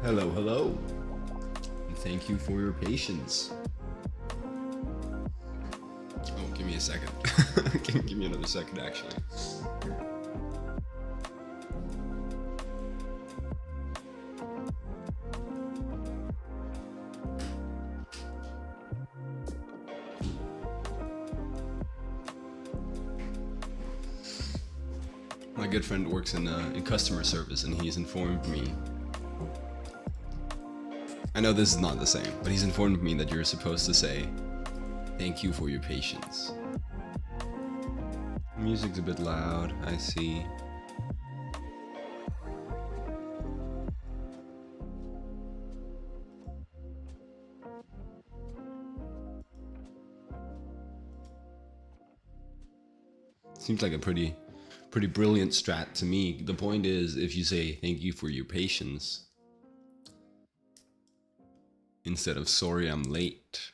Hello, hello, and thank you for your patience. Oh, give me a second. Give me another second, actually. My good friend works in customer service, and he's informed me. I know this is not the same, but he's informed me that you're supposed to say, "Thank you for your patience." Music's a bit loud, I see. Seems like a pretty brilliant strat to me. The point is, if you say "thank you for your patience" instead of "sorry I'm late,"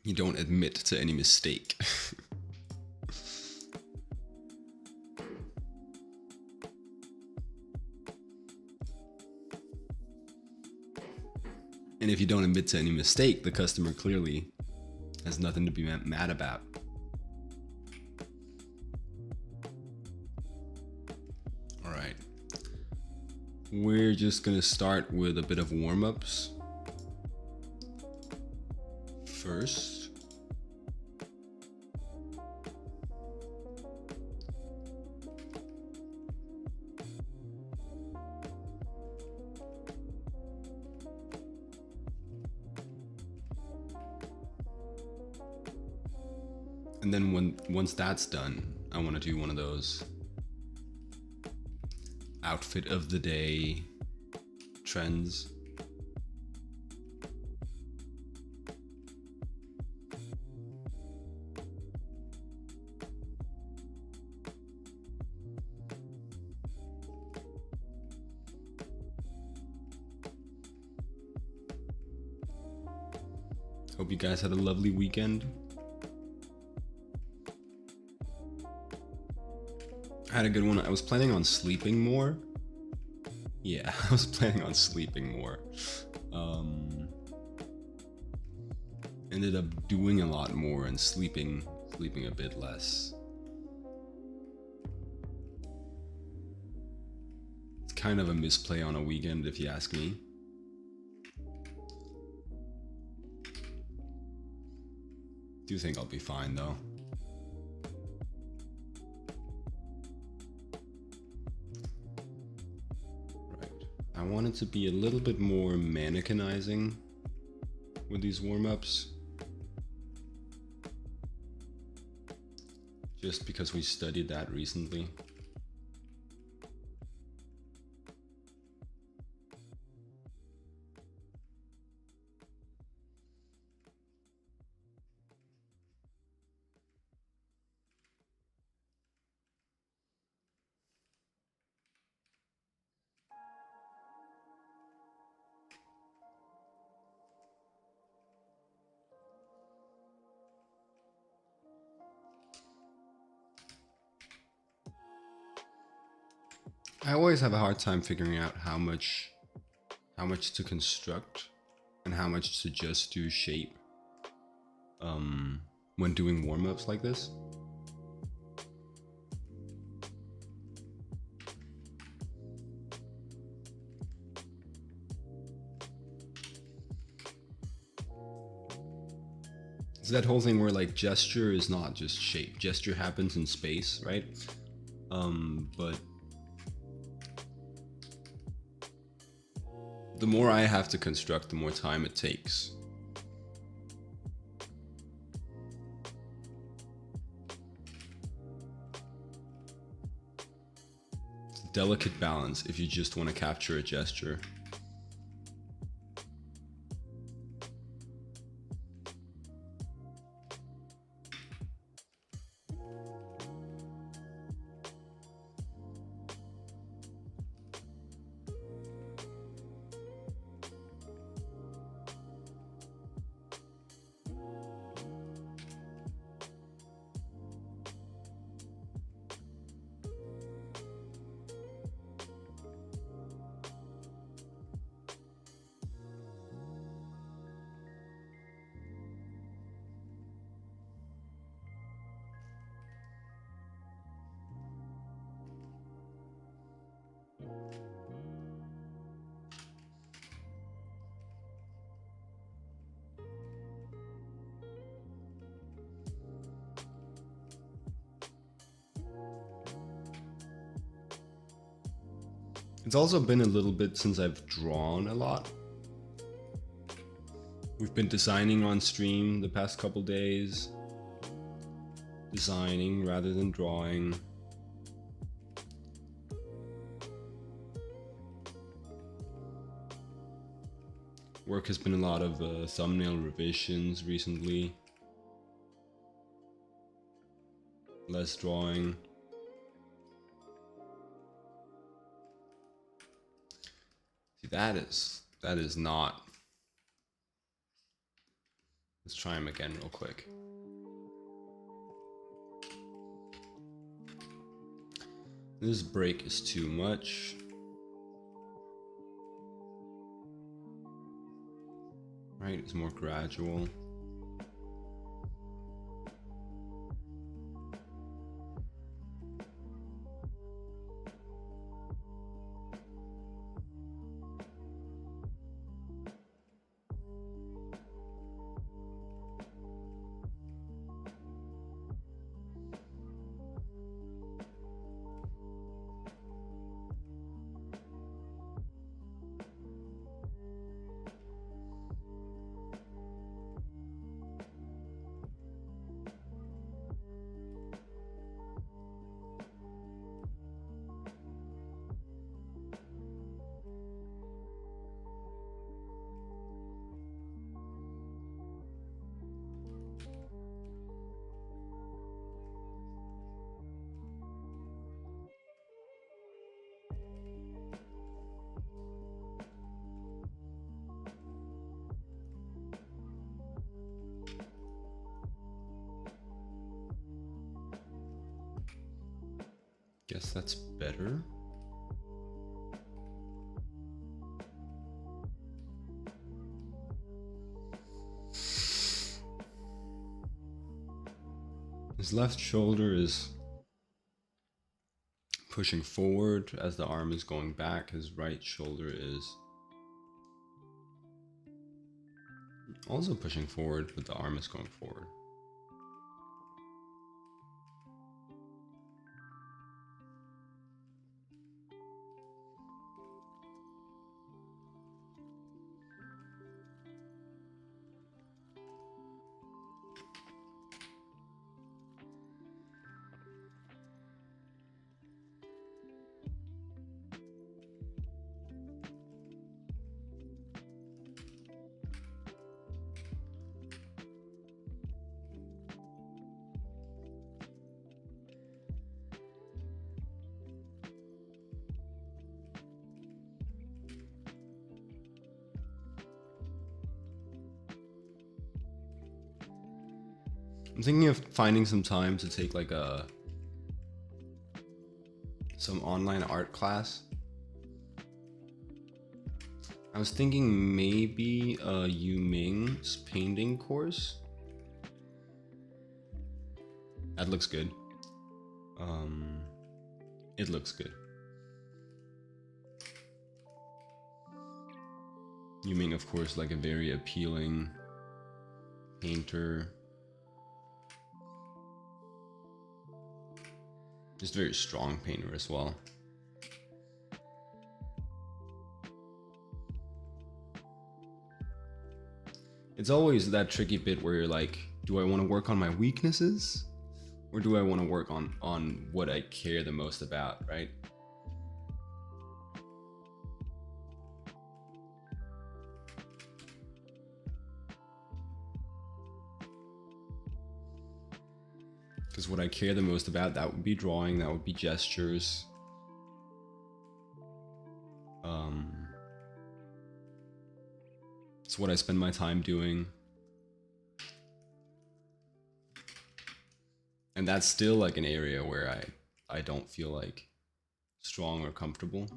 you don't admit to any mistake. And if you don't admit to any mistake, the customer clearly has nothing to be mad about. All right. We're just gonna start with a bit of warm-ups first. And then once that's done, I want to do one of those outfit of the day trends. Hope you guys had a lovely weekend. I had a good one. I was planning on sleeping more. Yeah, I was planning on sleeping more. Ended up doing a lot more and sleeping a bit less. It's kind of a misplay on a weekend, if you ask me. Do think I'll be fine though. I wanted to be a little bit more mannequinizing with these warm-ups. Just because we studied that recently. I always have a hard time figuring out how much to construct and how much to just do shape when doing warm-ups like this. It's that whole thing where like gesture is not just shape. Gesture happens in space, right? But the more I have to construct, the more time it takes. It's a delicate balance if you just want to capture a gesture. It's also been a little bit since I've drawn a lot. We've been designing on stream the past couple days. Designing rather than drawing. Work has been a lot of thumbnail revisions recently. Less drawing. See, that is not. Let's try him again real quick. This break is too much. Right, it's more gradual. Guess that's better. His left shoulder is pushing forward as the arm is going back. His right shoulder is also pushing forward, but the arm is going forward. I'm thinking of finding some time to take like some online art class. I was thinking maybe Yu Ming's painting course. That looks good. It looks good. Yu Ming, of course, like a very appealing painter. Just a very strong painter as well. It's always that tricky bit where you're like, do I want to work on my weaknesses? Or do I want to work on what I care the most about, right? Because what I care the most about, that would be drawing, that would be gestures. It's what I spend my time doing. And that's still like an area where I don't feel like strong or comfortable.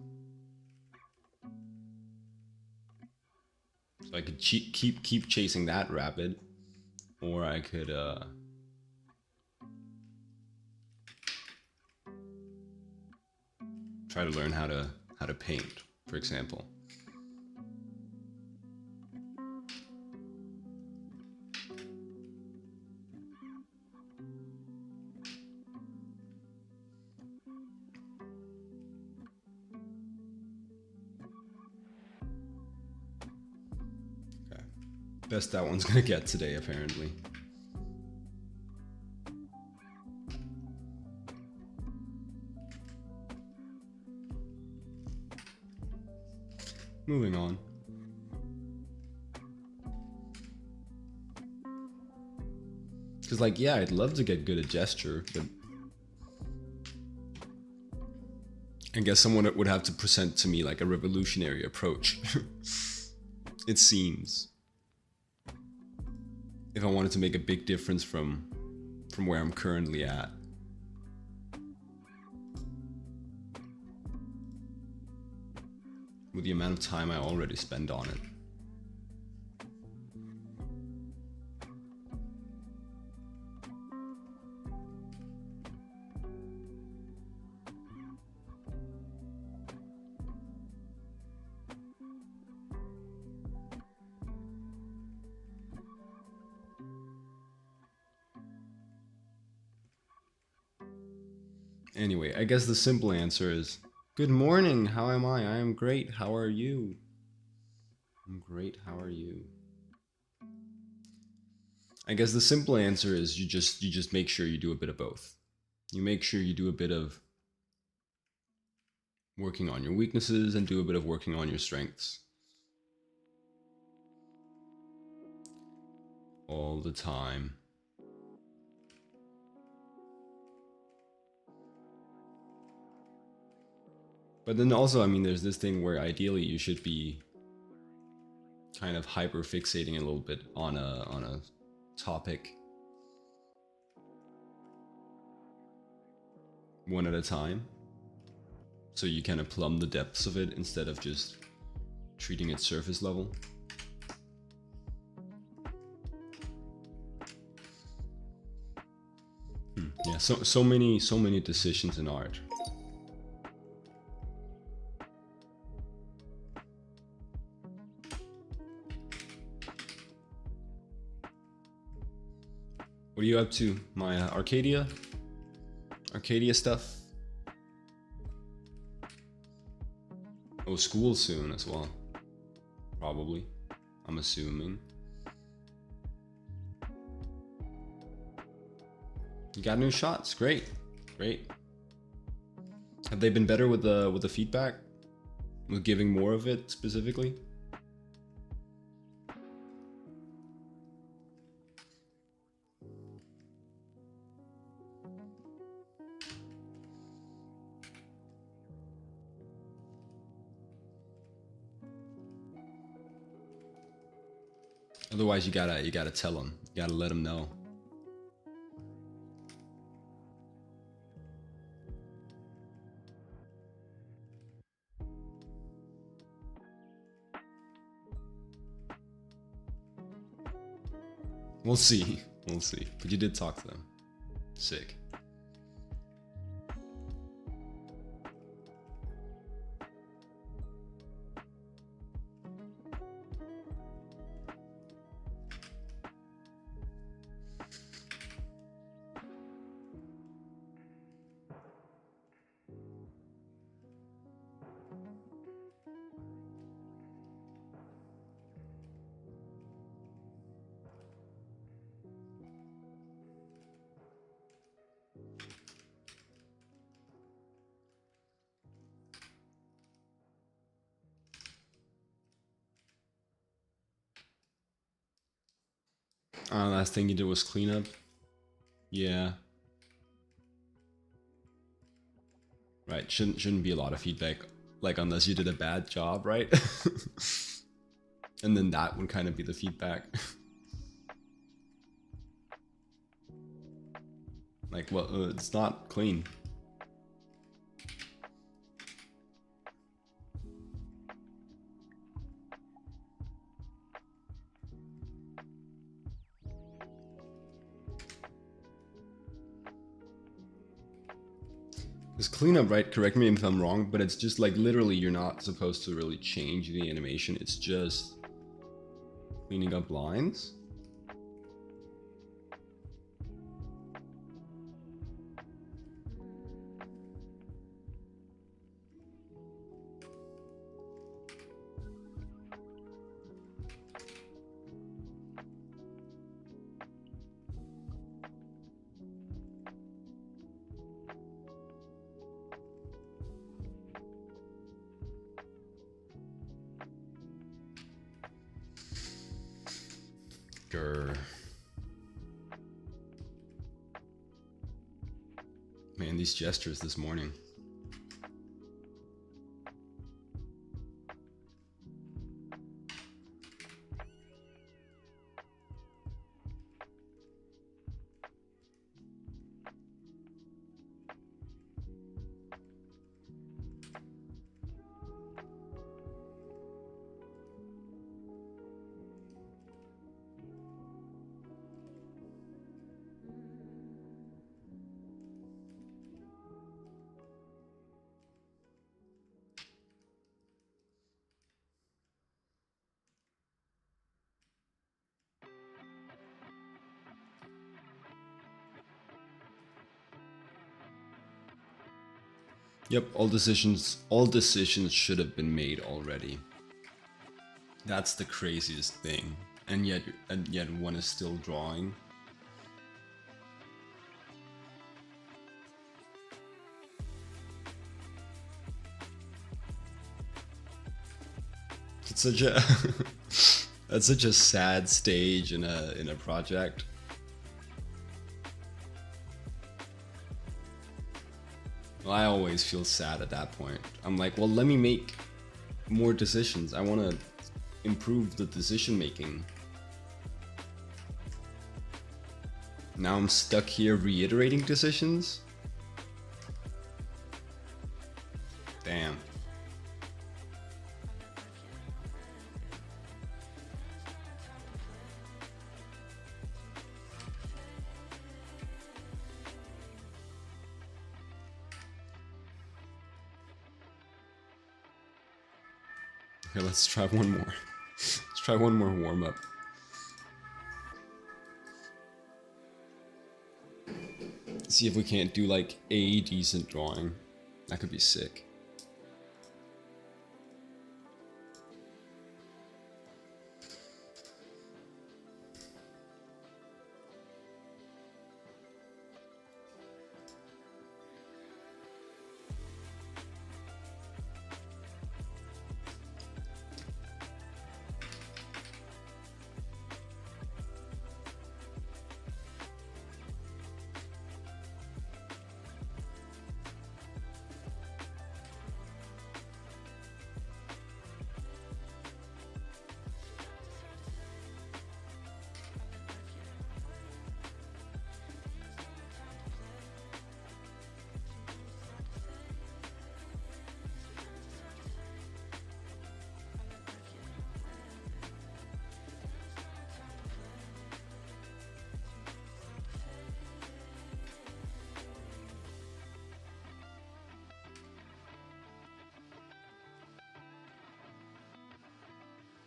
So I could keep chasing that rabbit, or I could try to learn how to paint, for example. Best that one's gonna get today, apparently. Moving on. Because, like, yeah, I'd love to get good at gesture, but I guess someone would have to present to me like a revolutionary approach. It seems. If I wanted to make a big difference from where I'm currently at. With the amount of time I already spend on it. Anyway, I guess the simple answer is, good morning, how am I? I am great, how are you? I'm great, how are you? I guess the simple answer is you just make sure you do a bit of both. You make sure you do a bit of working on your weaknesses and do a bit of working on your strengths. All the time. But then also, I mean, there's this thing where ideally you should be kind of hyper fixating a little bit on a topic one at a time, so you kind of plumb the depths of it instead of just treating it surface level. Yeah, so many decisions in art. What are you up to, Maya? Arcadia stuff? Oh, school soon as well. Probably. I'm assuming. You got new shots. Great. Great. Have they been better with the feedback? With giving more of it specifically? Otherwise, you gotta tell them. You gotta let them know. We'll see. We'll see. But you did talk to them. Sick. Last thing you did was clean up. Yeah. Right. Shouldn't be a lot of feedback, like unless you did a bad job, right? And then that would kind of be the feedback. Like, well, it's not clean. This cleanup, right? Correct me if I'm wrong, but it's just like literally you're not supposed to really change the animation. It's just cleaning up lines. Grr. Man, these gestures this morning. Yep, all decisions should have been made already. That's the craziest thing. And yet one is still drawing. It's such a that's such a sad stage in a project. Well, I always feel sad at that point. I'm like, well, let me make more decisions. I want to improve the decision making. Now I'm stuck here reiterating decisions? Damn. Okay, let's try one more. Let's try one more warm-up. See if we can't do like a decent drawing. That could be sick.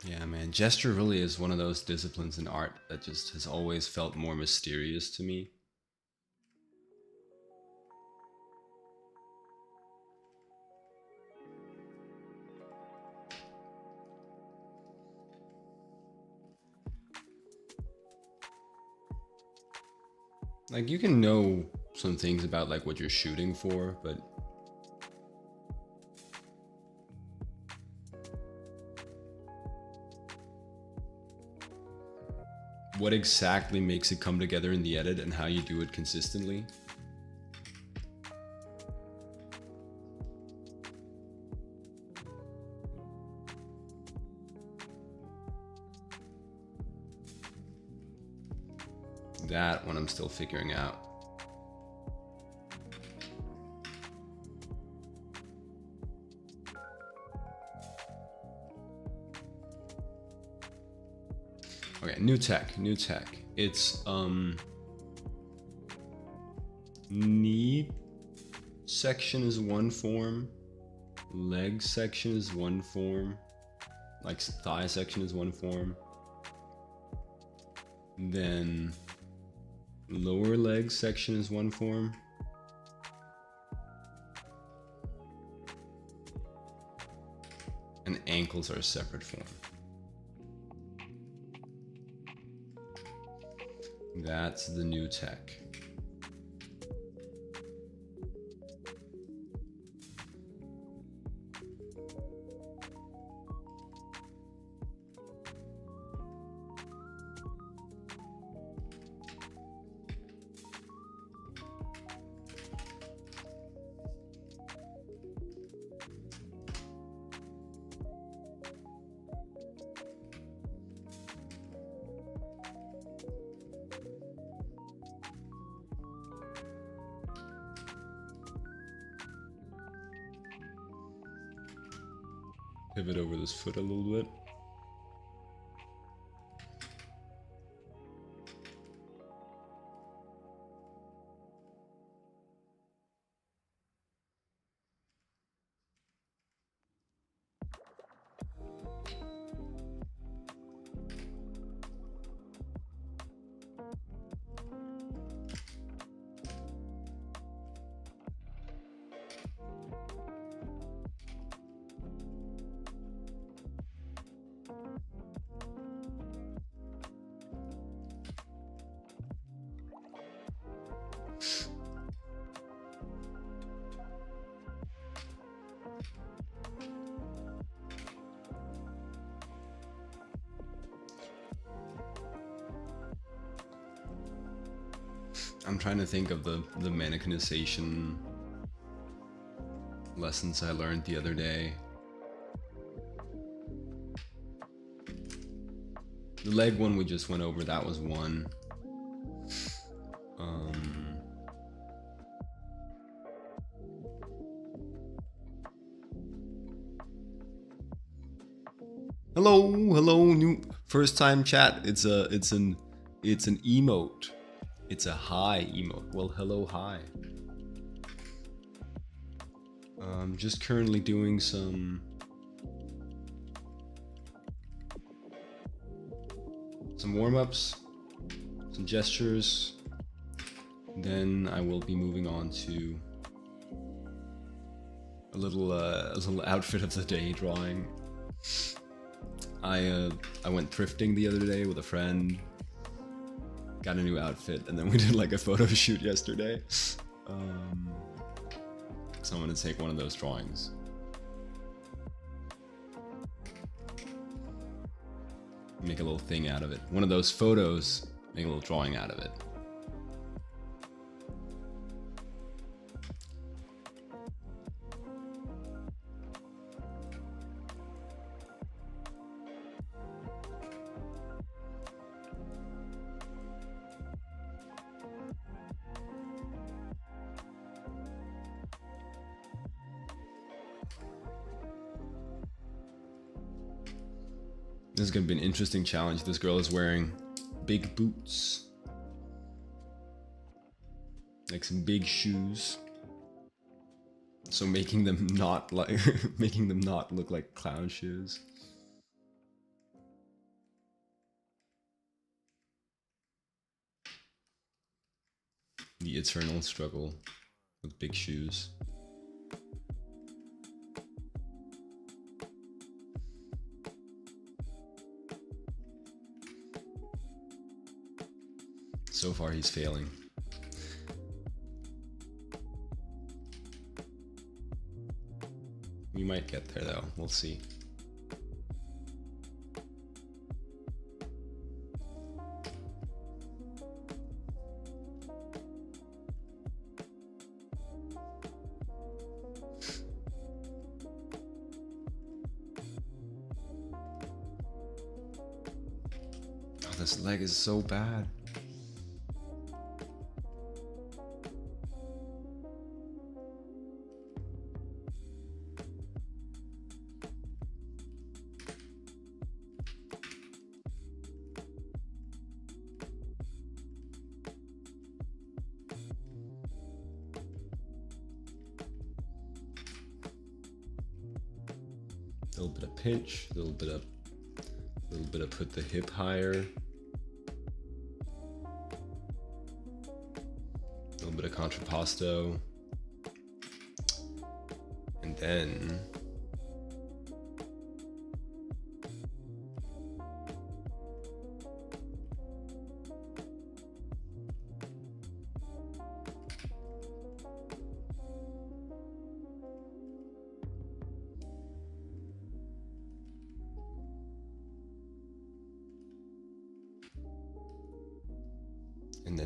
Yeah, man, gesture really is one of those disciplines in art that just has always felt more mysterious to me. Like, you can know some things about like what you're shooting for, but what exactly makes it come together in the edit and how you do it consistently? That one I'm still figuring out. Okay, new tech. It's knee section is one form, leg section is one form, like thigh section is one form, then lower leg section is one form, and ankles are a separate form. That's the new tech. pivot over this foot a little bit. I'm trying to think of the mannequinization lessons I learned the other day. The leg one we just went over, that was one. Hello, new first time chat. It's an emote. It's a hi emote. Well, hello, hi. Just currently doing some warm-ups, some gestures. Then I will be moving on to a little outfit of the day drawing. I went thrifting the other day with a friend. Got a new outfit, and then we did like a photo shoot yesterday. So I'm gonna take one of those drawings. Make a little thing out of it. One of those photos, make a little drawing out of it. This is gonna be an interesting challenge. This girl is wearing big boots. Like some big shoes. So making them not like making them not look like clown shoes. The eternal struggle with big shoes. So far, he's failing. We might get there, though. We'll see. Oh, this leg is so bad. A little bit of pinch, a little bit of put the hip higher, a little bit of contrapposto, and then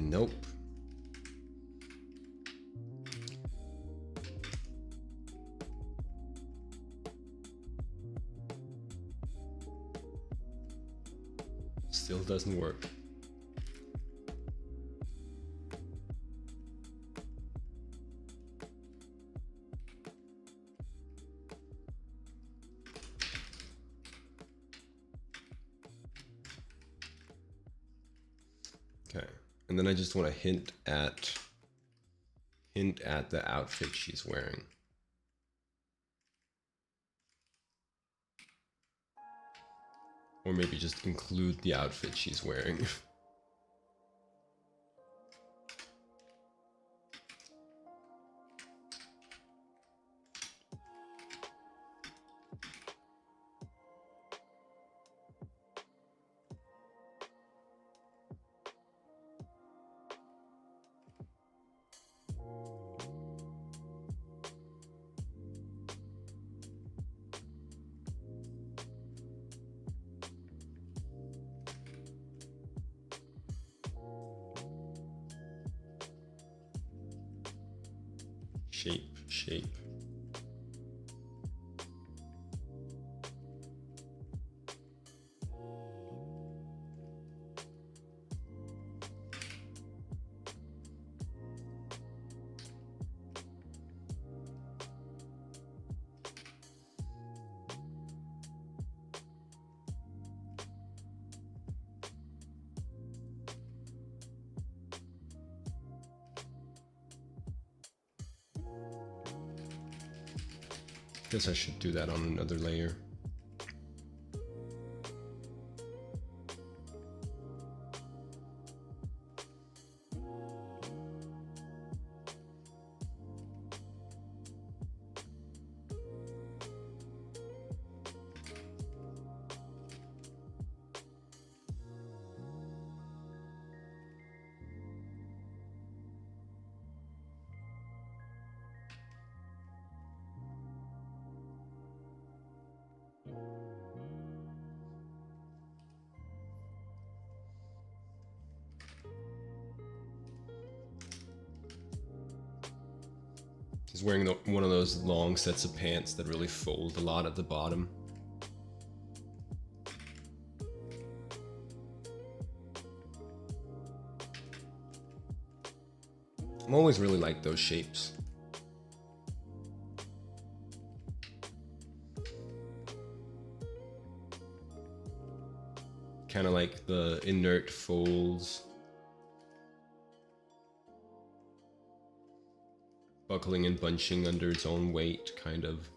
nope. Still doesn't work. And then I just want to hint at the outfit she's wearing. Or maybe just include the outfit she's wearing. Shape. Guess I should do that on another layer. He's wearing one of those long sets of pants that really fold a lot at the bottom. I'm always really like those shapes. Kind of like the inert folds. Buckling and bunching under its own weight, kind of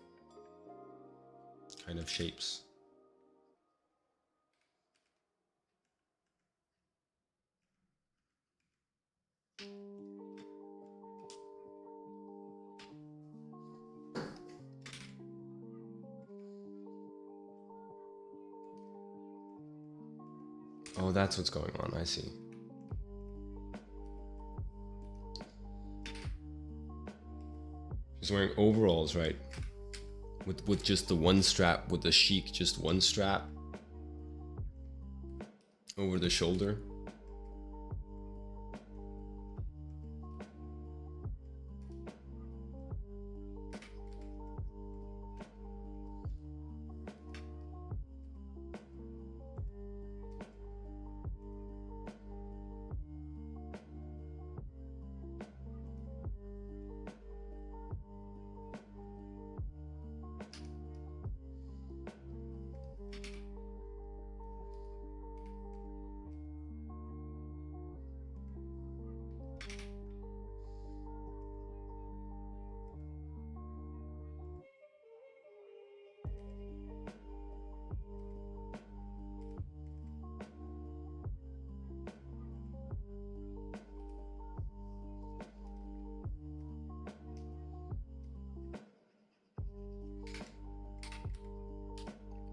shapes. Oh, that's what's going on, I see. She's wearing overalls, right? With just the one strap, with the chic, just one strap over the shoulder.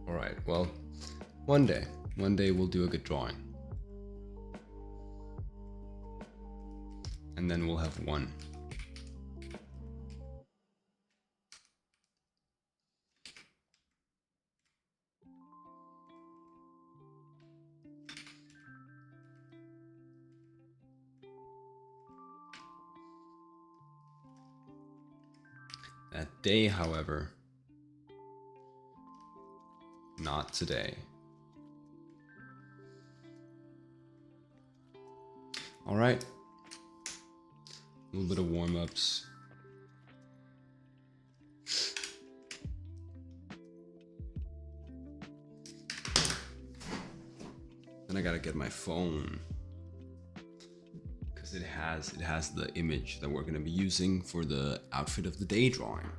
All right, well, one day we'll do a good drawing. And then we'll have one. That day, however, not today. All right. A little bit of warm-ups. Then I gotta get my phone. because it has the image that we're going to be using for the outfit of the day drawing.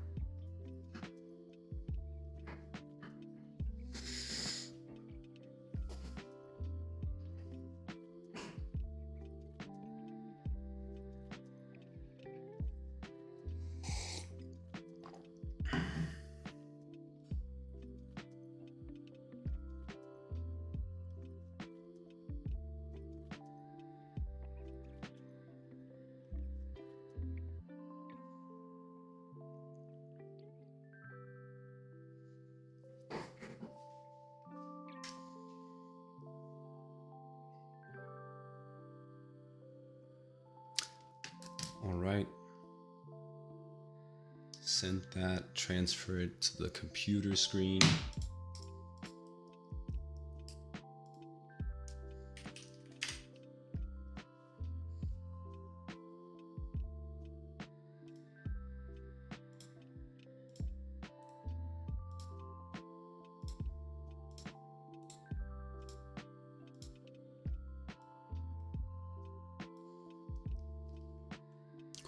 All right. Send that, transfer it to the computer screen.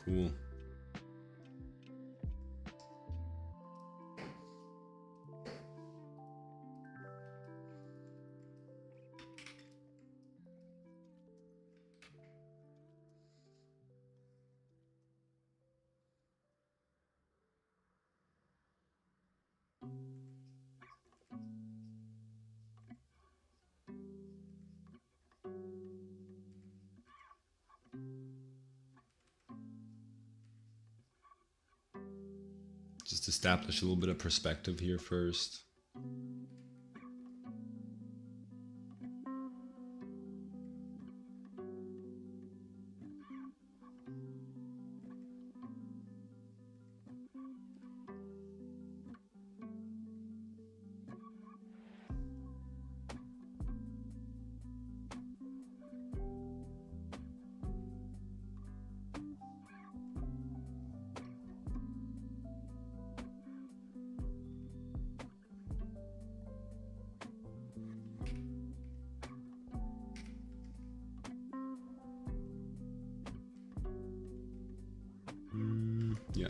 Cool. Just establish a little bit of perspective here first. Yeah.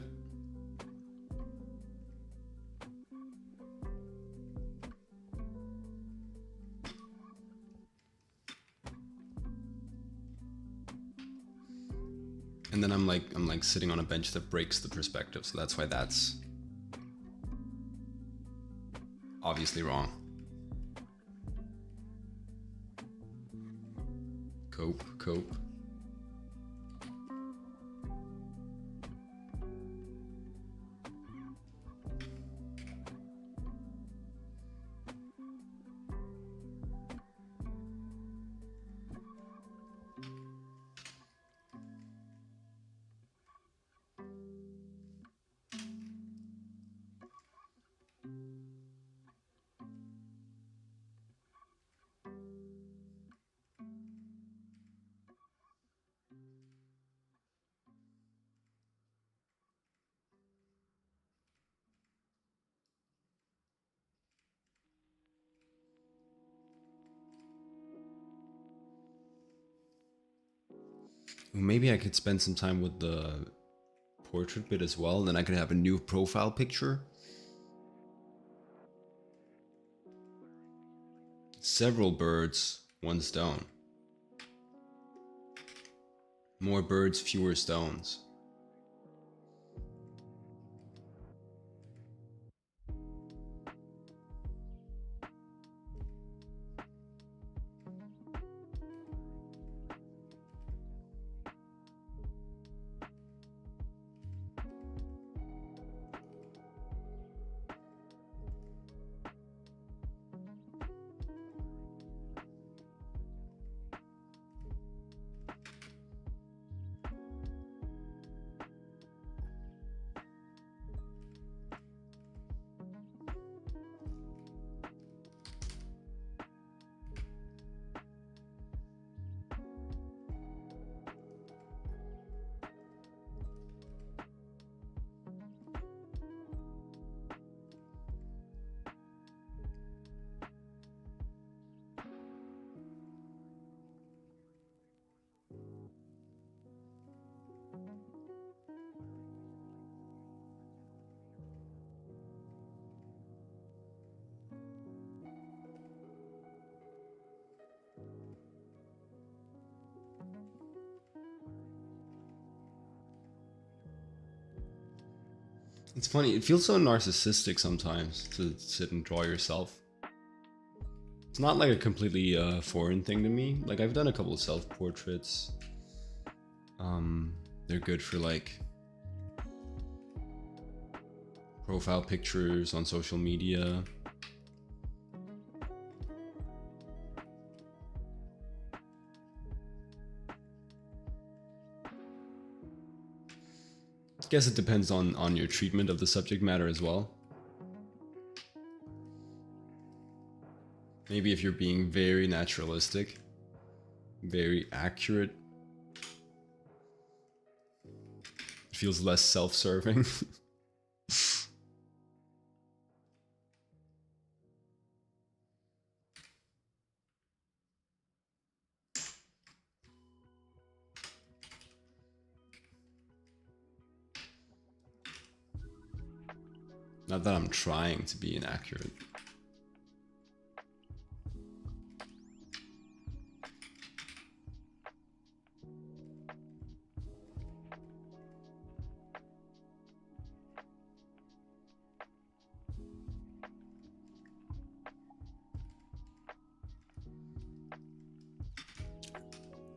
And then I'm like sitting on a bench that breaks the perspective, so that's why that's obviously wrong. Cope. Maybe I could spend some time with the portrait bit as well, and then I could have a new profile picture. Several birds, one stone. More birds, fewer stones. It's funny, it feels so narcissistic sometimes to sit and draw yourself. It's not like a completely foreign thing to me. Like, I've done a couple of self-portraits. They're good for like profile pictures on social media. I guess it depends on your treatment of the subject matter as well. Maybe if you're being very naturalistic, very accurate, it feels less self-serving. Not that I'm trying to be inaccurate.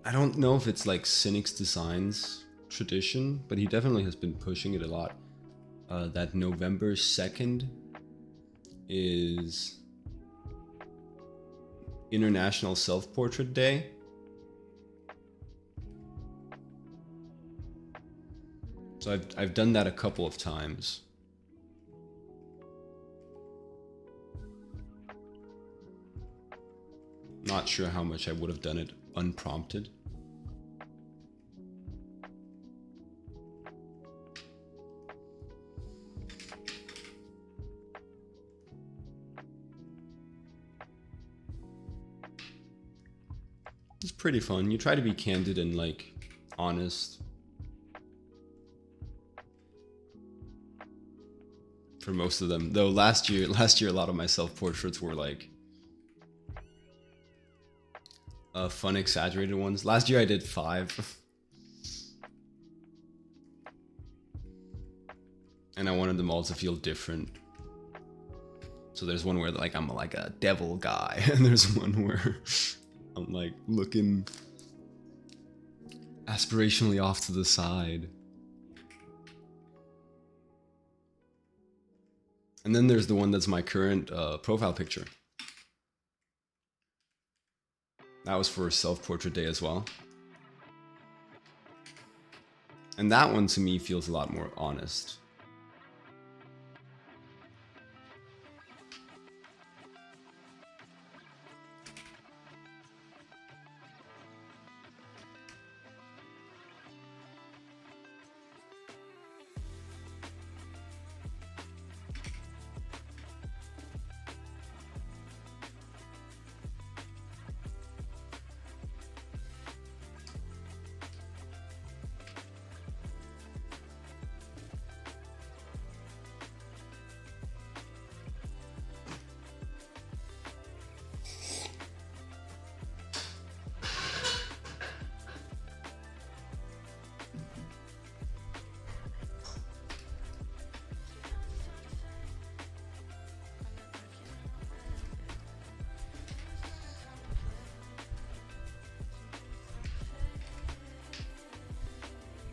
I don't know if it's like Cynic's Designs tradition, but he definitely has been pushing it a lot. That November 2nd is International Self-Portrait Day. So I've done that a couple of times. Not sure how much I would have done it unprompted. It's pretty fun. You try to be candid and like honest. For most of them. Though last year a lot of my self-portraits were like fun exaggerated ones. Last year I did 5. And I wanted them all to feel different. So there's one where like I'm like a devil guy, and there's one where I'm like looking aspirationally off to the side. And then there's the one that's my current profile picture. That was for self-portrait day as well. And that one to me feels a lot more honest.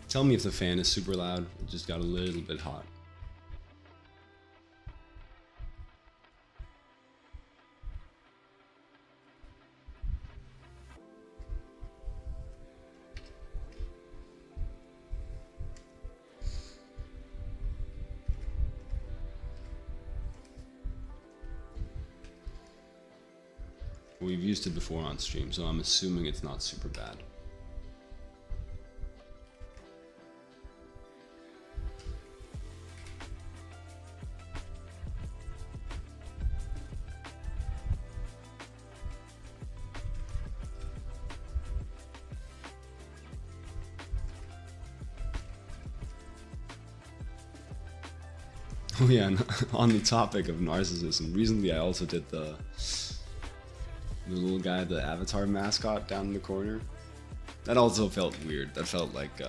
Tell me if the fan is super loud. It just got a little bit hot. We've used it before on stream, so I'm assuming it's not super bad. Oh yeah, and on the topic of narcissism, recently I also did the little guy, the avatar mascot down in the corner. That also felt weird. That felt like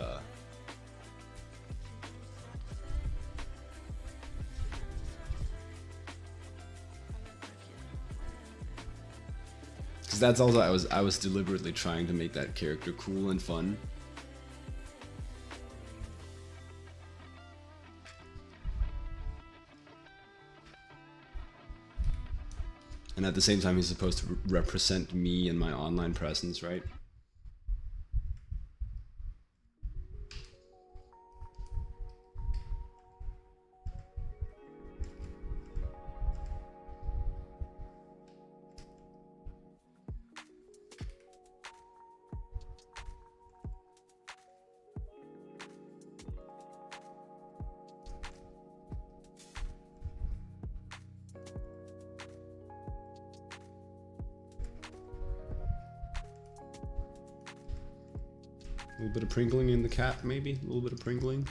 Because that's also I was deliberately trying to make that character cool and fun. And at the same time, he's supposed to represent me and my online presence, right? A little bit of pringling in the cap, maybe? A little bit of pringling.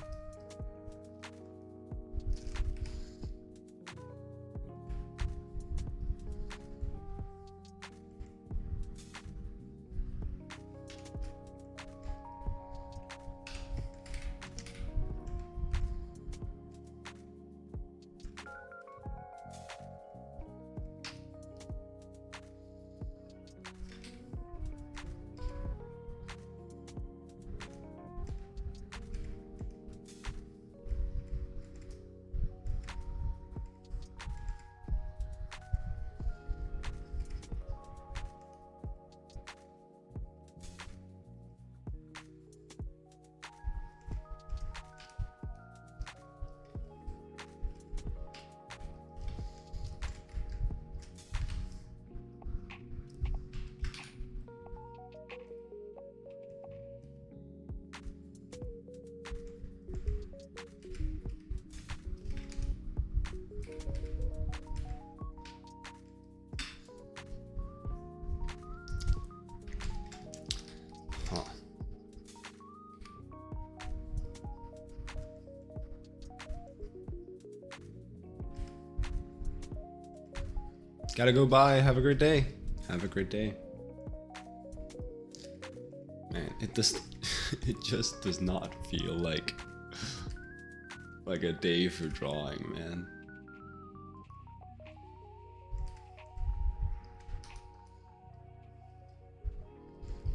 Gotta go, bye. Have a great day. Have a great day. Man, it just it just does not feel like a day for drawing, man.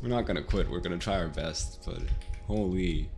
We're not gonna quit. We're gonna try our best, but holy.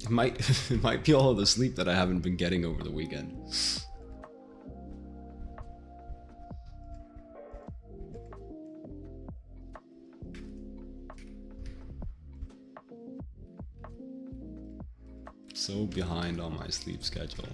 It might be all of the sleep that I haven't been getting over the weekend. So behind on my sleep schedule.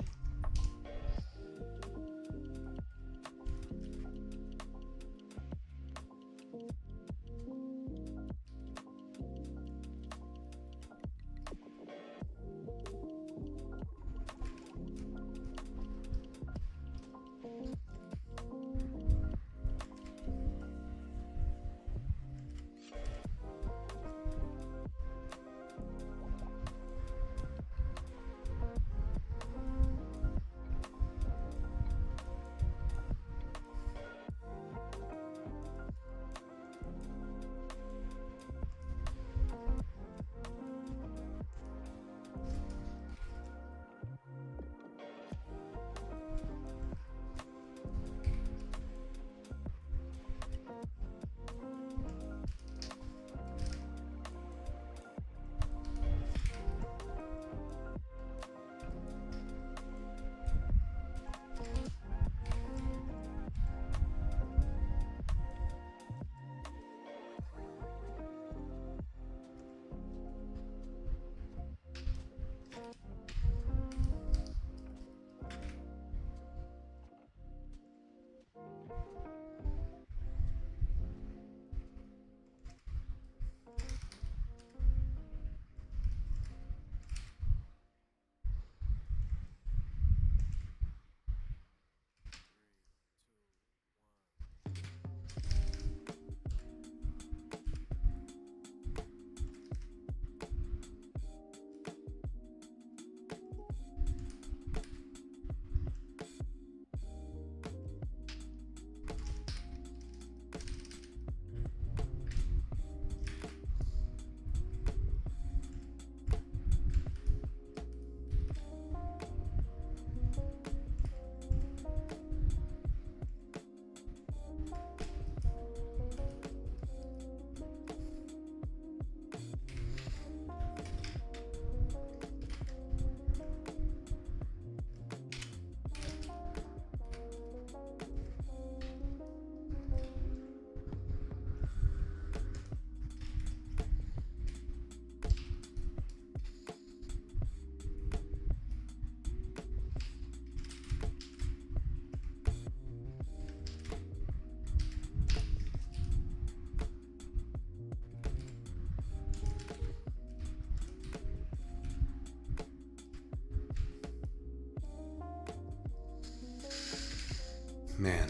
Man.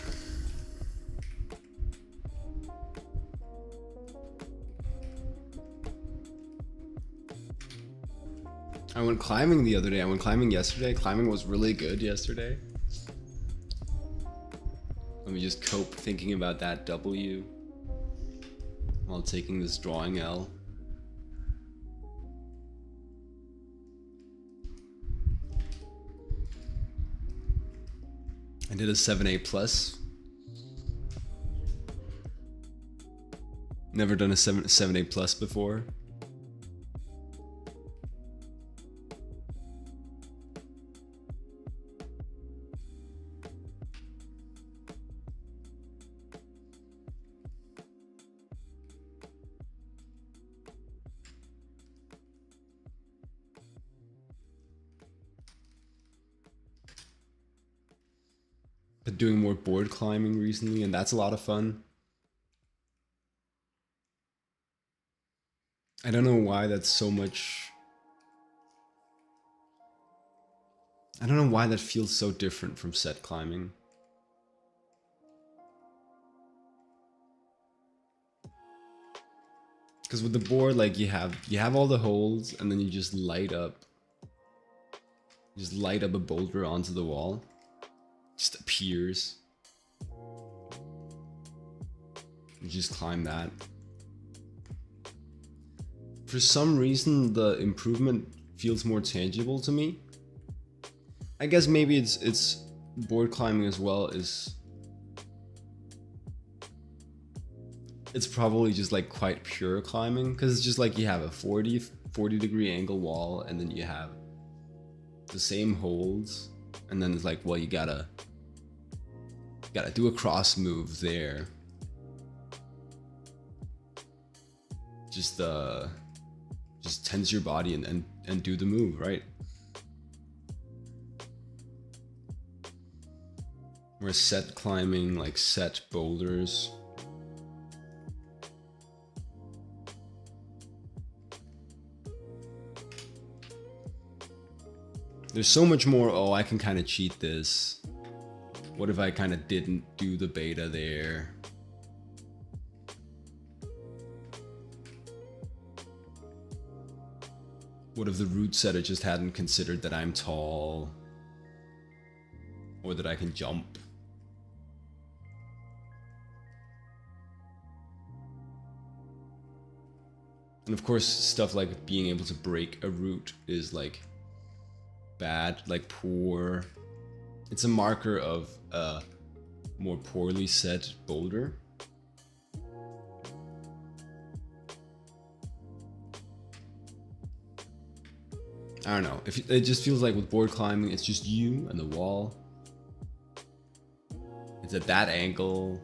I went climbing the other day. I went climbing yesterday. Climbing was really good yesterday. Let me just cope thinking about that W while taking this drawing L. I did a 7A plus. Never done a 7A plus before. Been doing more board climbing recently, and that's a lot of fun. I don't know why that's so much. I don't know why that feels so different from set climbing. Because with the board, like you have all the holes, and then you just light up a boulder onto the wall. Just appears. You just climb that. For some reason, the improvement feels more tangible to me. I guess maybe it's board climbing as well is. It's probably just like quite pure climbing, because it's just like you have a 40 degree angle wall, and then you have the same holds, and then it's like, well, you gotta do a cross move there. Just tense your body and do the move, right? Whereas set climbing, like set boulders, there's so much more, oh, I can kind of cheat this. What if I kind of didn't do the beta there? What if the root setter just hadn't considered that I'm tall? Or that I can jump? And of course, stuff like being able to break a root is like bad, like poor. It's a marker of a more poorly set boulder. I don't know. It just feels like with board climbing, it's just you and the wall. It's at that angle.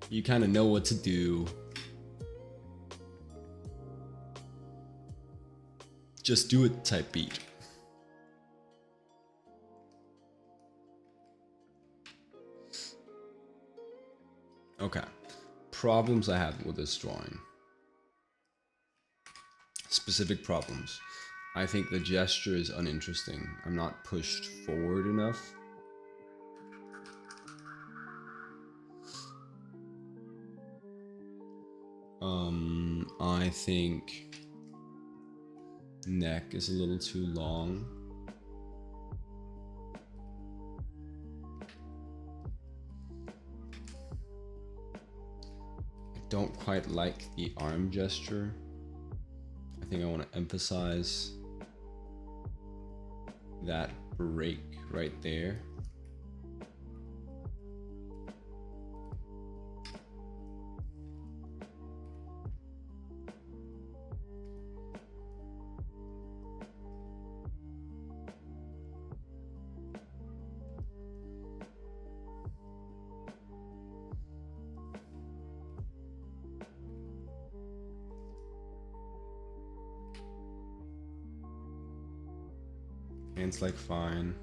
You kind of know what to do. Just do it type beat. Okay. Problems I have with this drawing. Specific problems. I think the gesture is uninteresting. I'm not pushed forward enough. I think neck is a little too long. I don't quite like the arm gesture. I think I want to emphasize that break right there. Hands like fine.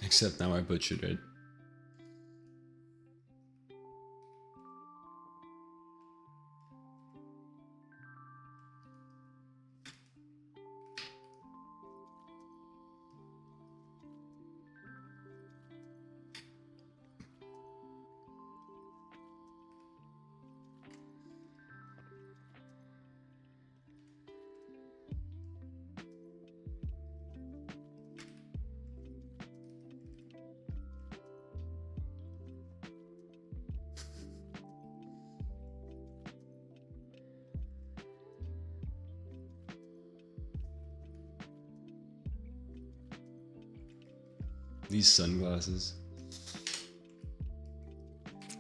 Except now I butchered it. These sunglasses.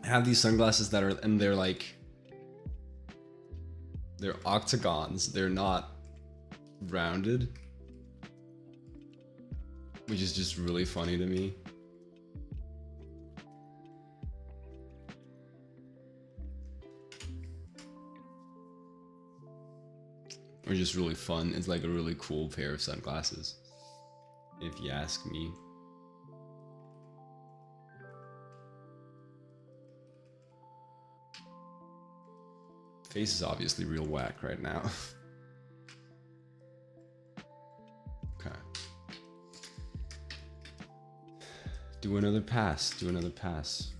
I have these sunglasses that are, and they're like, they're octagons. They're not rounded, which is just really funny to me. Or just really fun. It's like a really cool pair of sunglasses, if you ask me. Face is obviously real whack right now. Okay. Do another pass. Do another pass.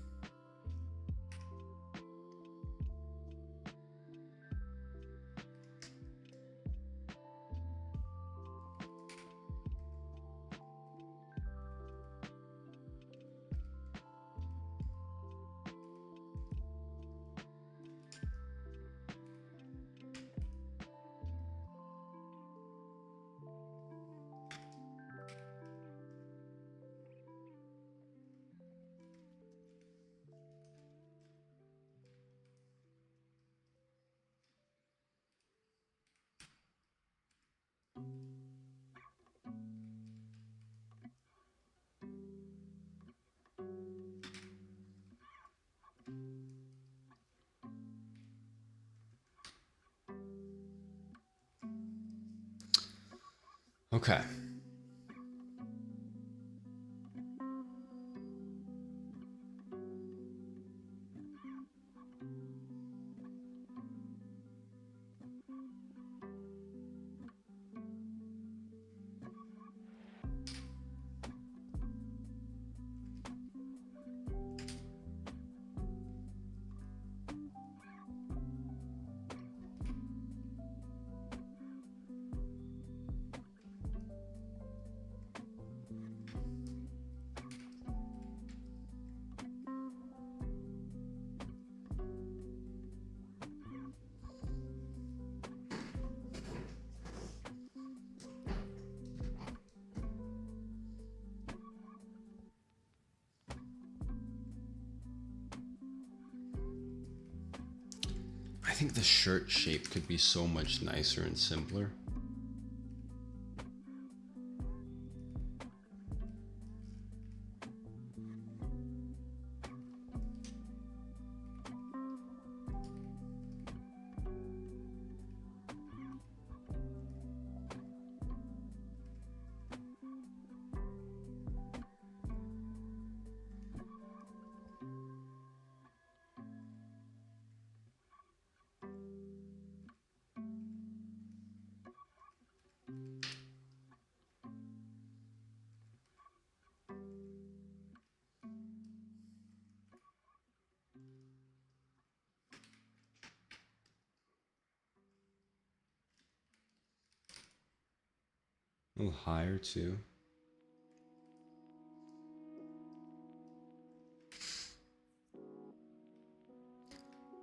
Okay. I think the shirt shape could be so much nicer and simpler. A little higher too.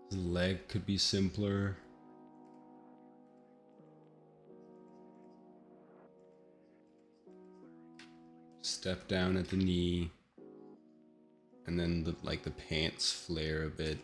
The leg could be simpler. Step down at the knee. And then the pants flare a bit.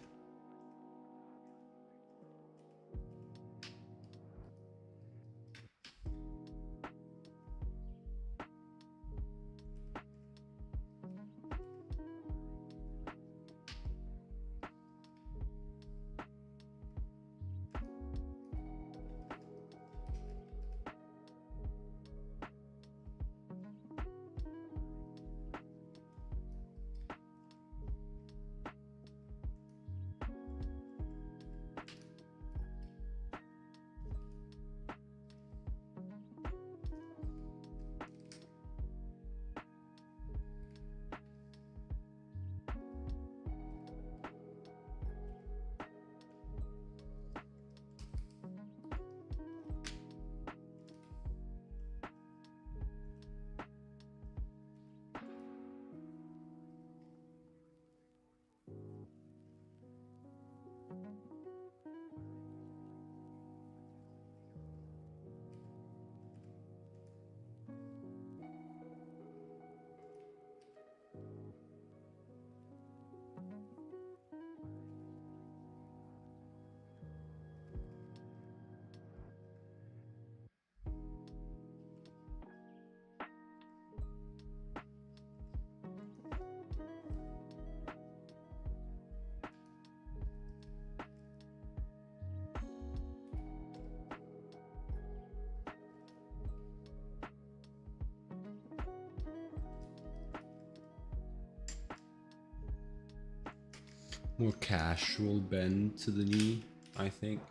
more casual bend to the knee, I think.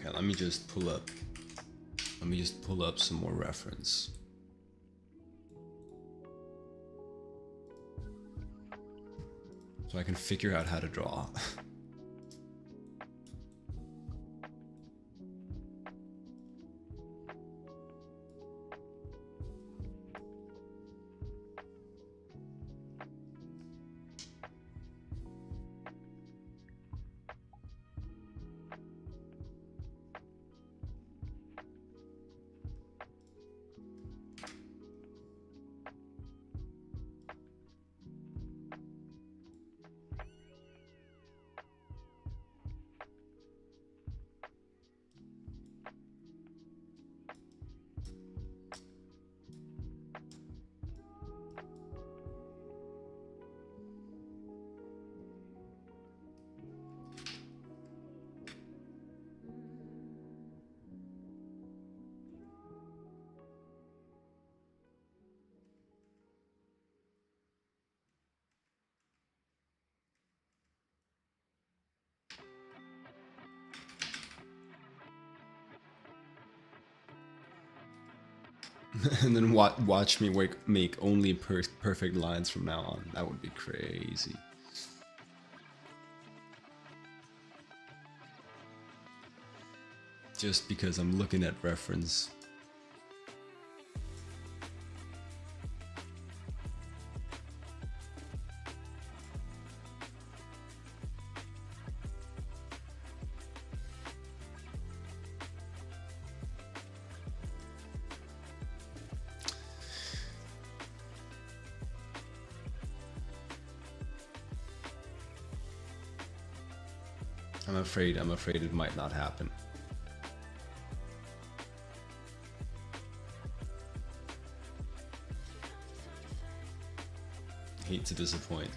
Okay, let me just pull up some more reference. So I can figure out how to draw. And then watch me make only perfect lines from now on. That would be crazy. Just because I'm looking at reference. I'm afraid it might not happen. Hate to disappoint.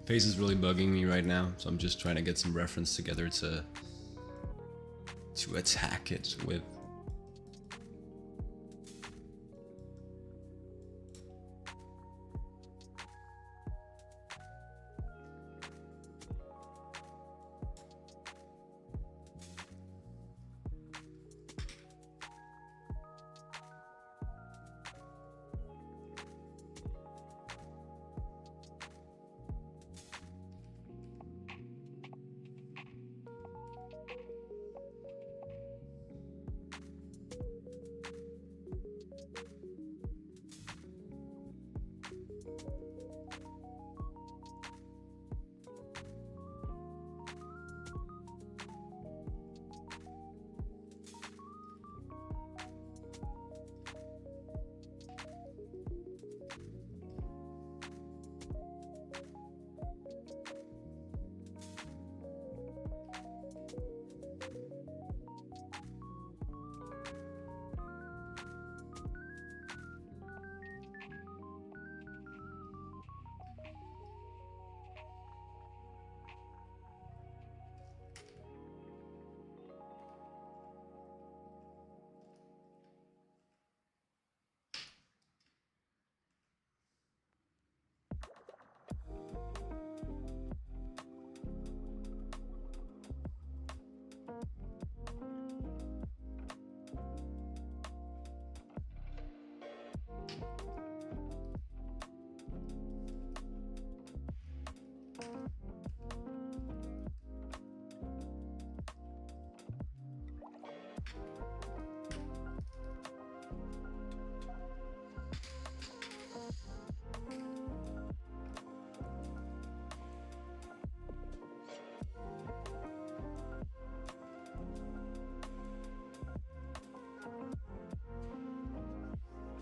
Face is really bugging me right now, so I'm just trying to get some reference together to attack it with.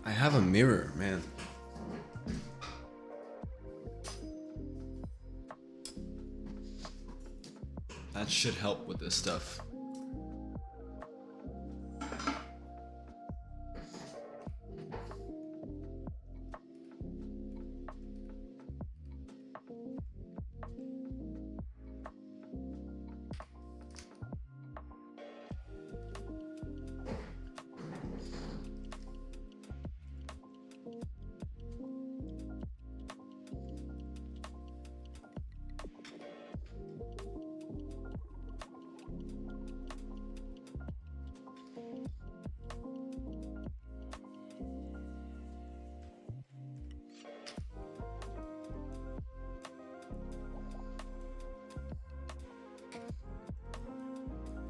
I have a mirror, man. That should help with this stuff.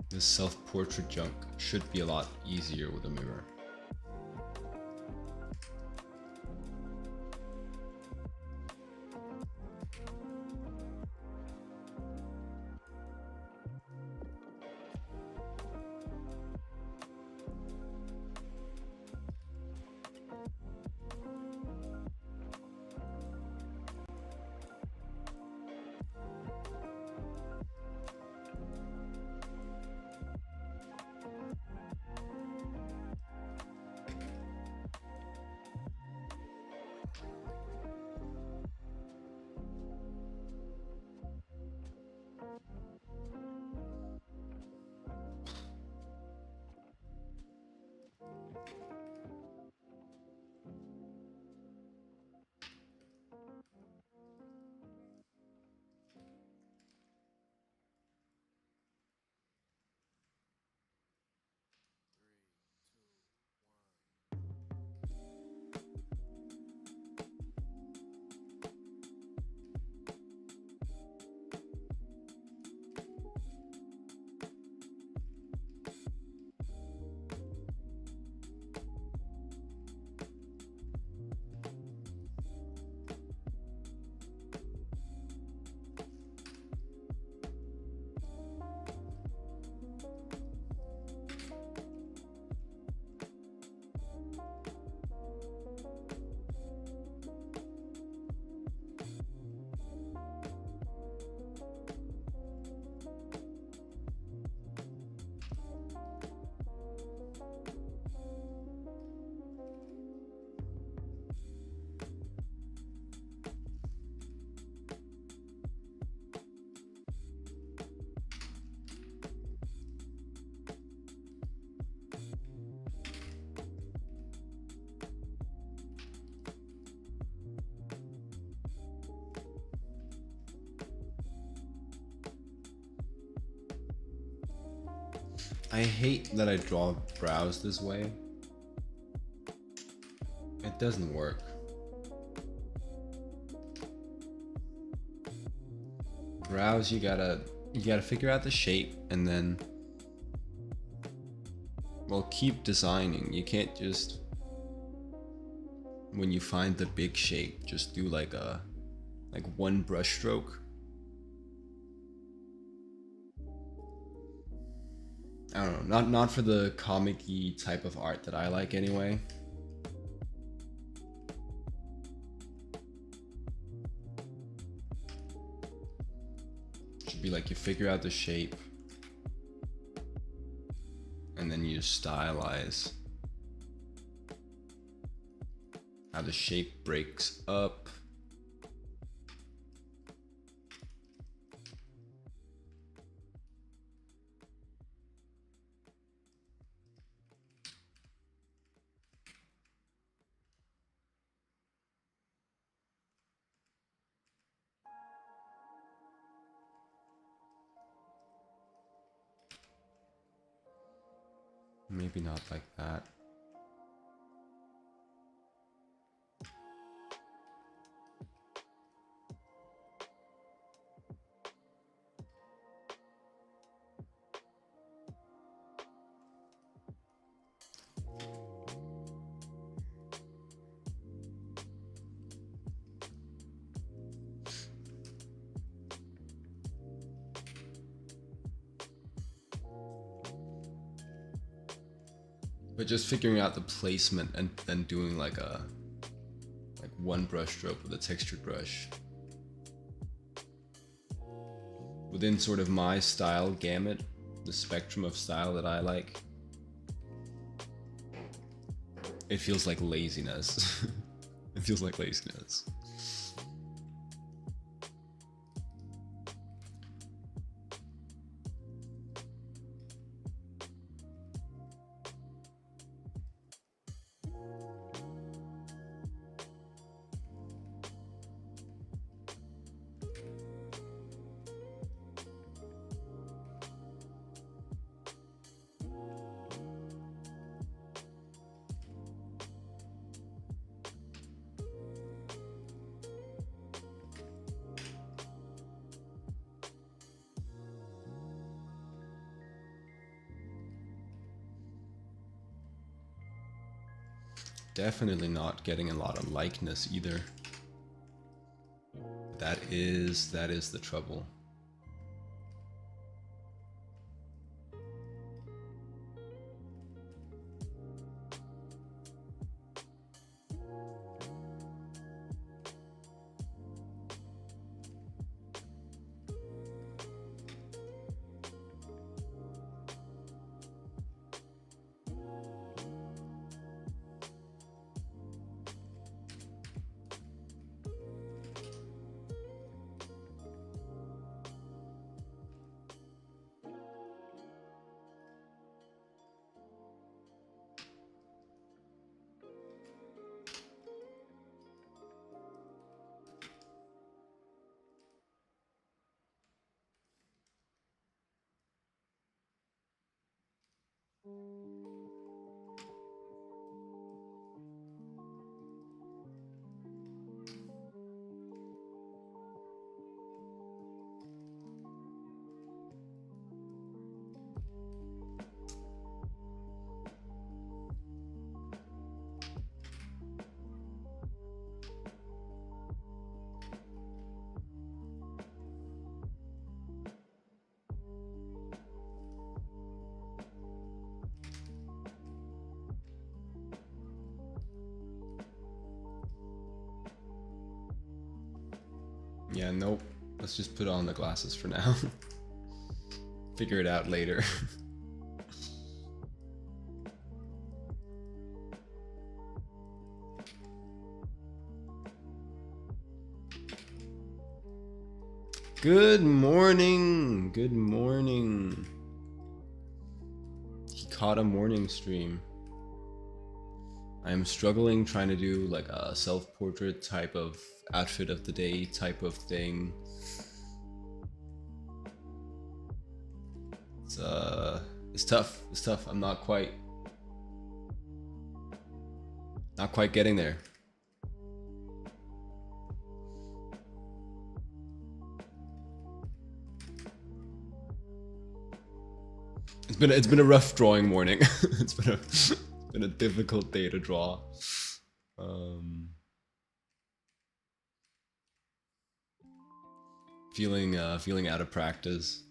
This self-portrait junk should be a lot easier with a mirror. I hate that I draw brows this way. It doesn't work. Brows, you gotta figure out the shape and then, well, keep designing. You can't just, when you find the big shape, just do like one brush stroke. I don't know, not for the comic-y type of art that I like anyway. Should be like you figure out the shape and then you stylize how the shape breaks up. Maybe not like that. But just figuring out the placement and then doing like one brush stroke with a textured brush. Within sort of my style gamut, the spectrum of style that I like, it feels like laziness. It feels like laziness. Definitely not getting a lot of likeness either. That is the trouble. Yeah, nope. Let's just put on the glasses for now. Figure it out later. Good morning. Good morning. He caught a morning stream. I am struggling trying to do like a self-portrait type of outfit of the day type of thing. It's tough. It's tough. I'm not quite getting there. It's been a rough drawing morning. It's been a difficult day to draw. Feeling out of practice.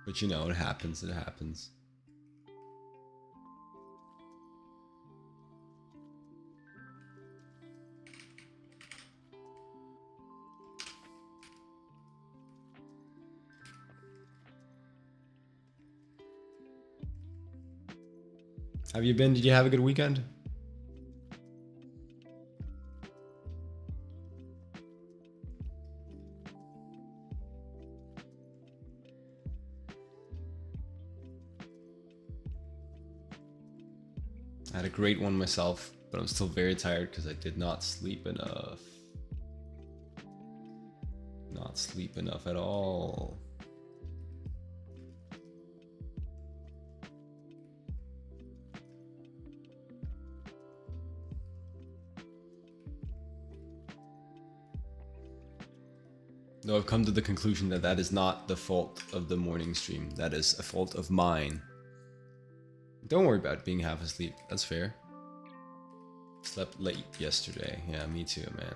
But you know, it happens. It happens. Have you been? Did you have a good weekend? I had a great one myself, but I'm still very tired because I did not sleep enough. Not sleep enough at all. Though I've come to the conclusion that that is not the fault of the morning stream. That is a fault of mine. Don't worry about being half asleep. That's fair. Slept late yesterday. Yeah, me too, man.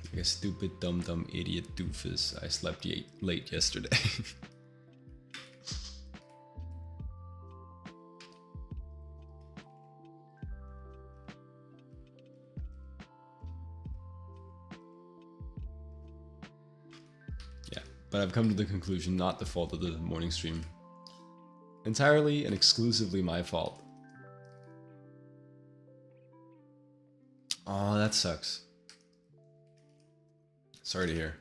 Like a stupid, dumb, idiot doofus. I slept late yesterday. Yeah, but I've come to the conclusion, not the fault of the morning stream. Entirely and exclusively my fault. Oh, that sucks. Sorry to hear.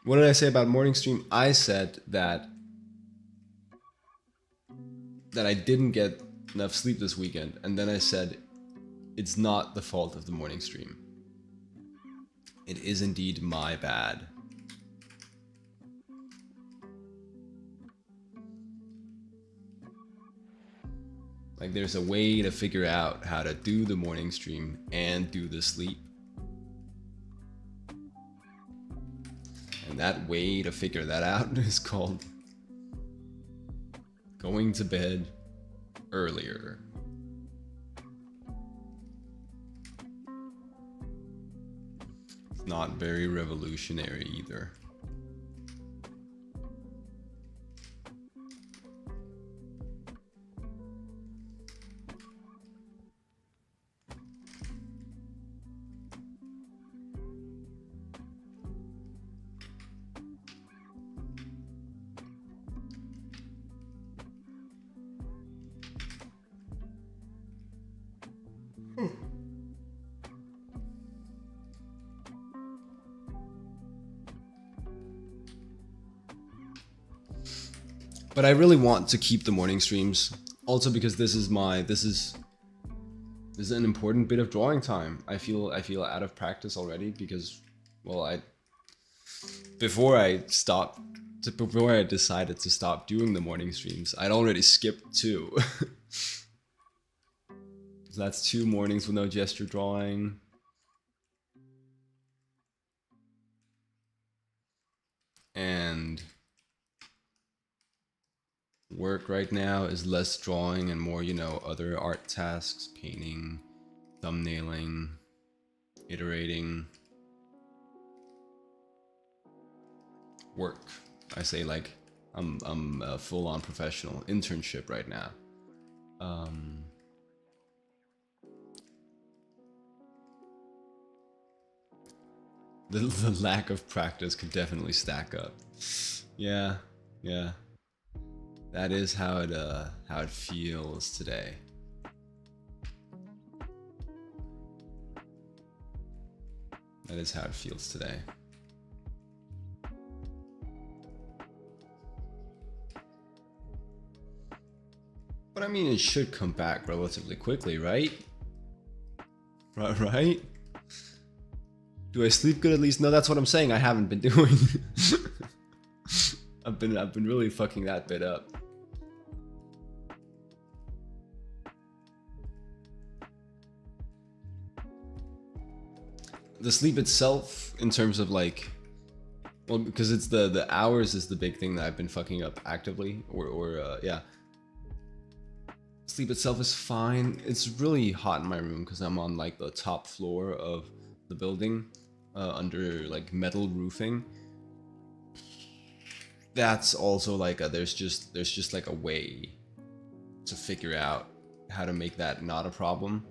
What did I say about morning stream? I said that I didn't get enough sleep this weekend, and then I said it's not the fault of the morning stream. It is indeed my bad. Like, there's a way to figure out how to do the morning stream and do the sleep. And that way to figure that out is called going to bed earlier. It's not very revolutionary either. But I really want to keep the morning streams, also because this is an important bit of drawing time. I feel out of practice already because, well, before I decided to stop doing the morning streams, I'd already skipped 2. So that's 2 mornings with no gesture drawing. And work right now is less drawing and more, you know, other art tasks, painting, thumbnailing, iterating. Work. I say, like, I'm a full-on professional internship right now. The lack of practice could definitely stack up. Yeah, yeah. That is how it feels today. That is how it feels today. But I mean, it should come back relatively quickly, right? Right? Do I sleep good at least? No, that's what I'm saying. I haven't been doing. I've been really fucking that bit up. The sleep itself, in terms of like, well, because it's the hours is the big thing that I've been fucking up actively, or yeah. Sleep itself is fine. It's really hot in my room because I'm on like the top floor of the building, under like metal roofing. That's also like there's just like a way to figure out how to make that not a problem.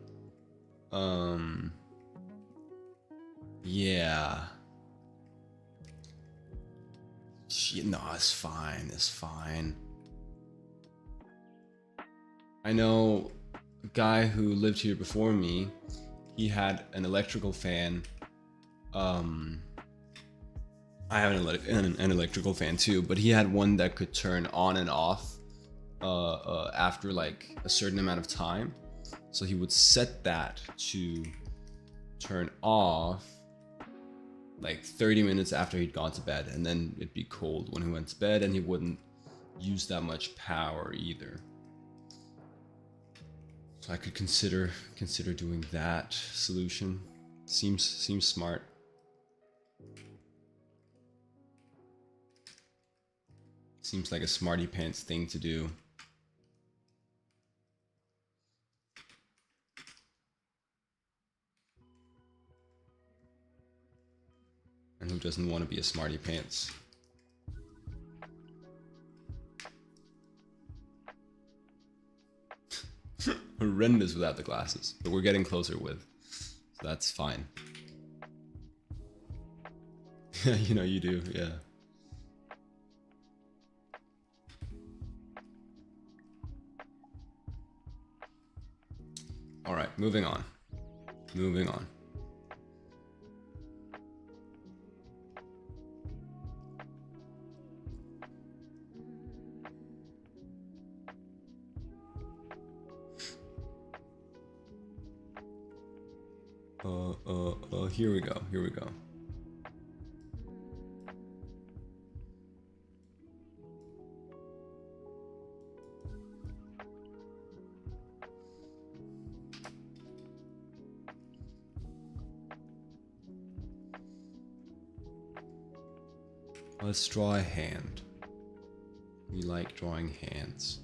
Yeah. Shit, no, it's fine. It's fine. I know a guy who lived here before me. He had an electrical fan. I have an electrical fan too, but he had one that could turn on and off after like a certain amount of time. So he would set that to turn off like 30 minutes after he'd gone to bed, and then it'd be cold when he went to bed, and he wouldn't use that much power either. So I could consider doing that solution. Seems smart. Seems like a smarty pants thing to do. And who doesn't want to be a smarty pants? Horrendous without the glasses, but we're getting closer with, so that's fine. Yeah, you know you do, yeah. All right, moving on. Moving on. Here we go. Here we go. Let's draw a hand. We like drawing hands.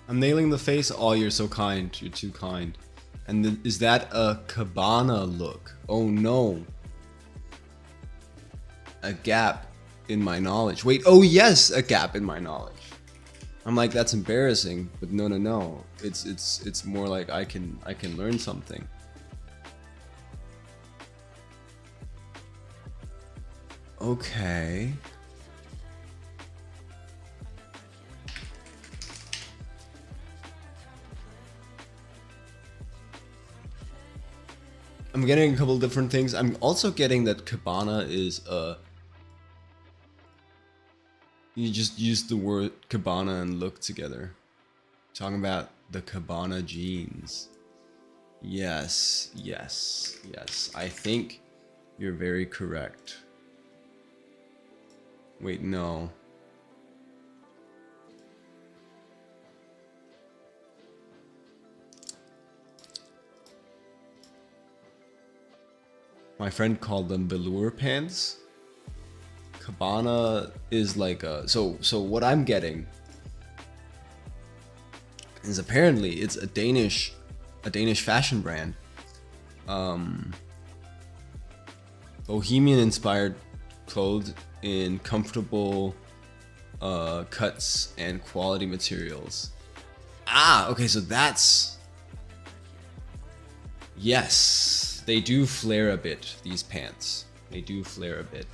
I'm nailing the face. Oh, you're so kind. You're too kind. And is that a cabana look? Oh no. A gap in my knowledge. Wait, oh yes, a gap in my knowledge. I'm like, that's embarrassing, but no. It's more like I can learn something. Okay. I'm getting a couple different things. I'm also getting that Cabana is you just use the word Cabana and look together. Talking about the Cabana jeans. Yes, yes, yes. I think you're very correct. Wait, no. My friend called them velour pants. Cabana is like a so what I'm getting is apparently it's a Danish fashion brand. Bohemian inspired clothes in comfortable cuts and quality materials. Ah, okay, so that's yes, they do flare a bit, these pants. They do flare a bit.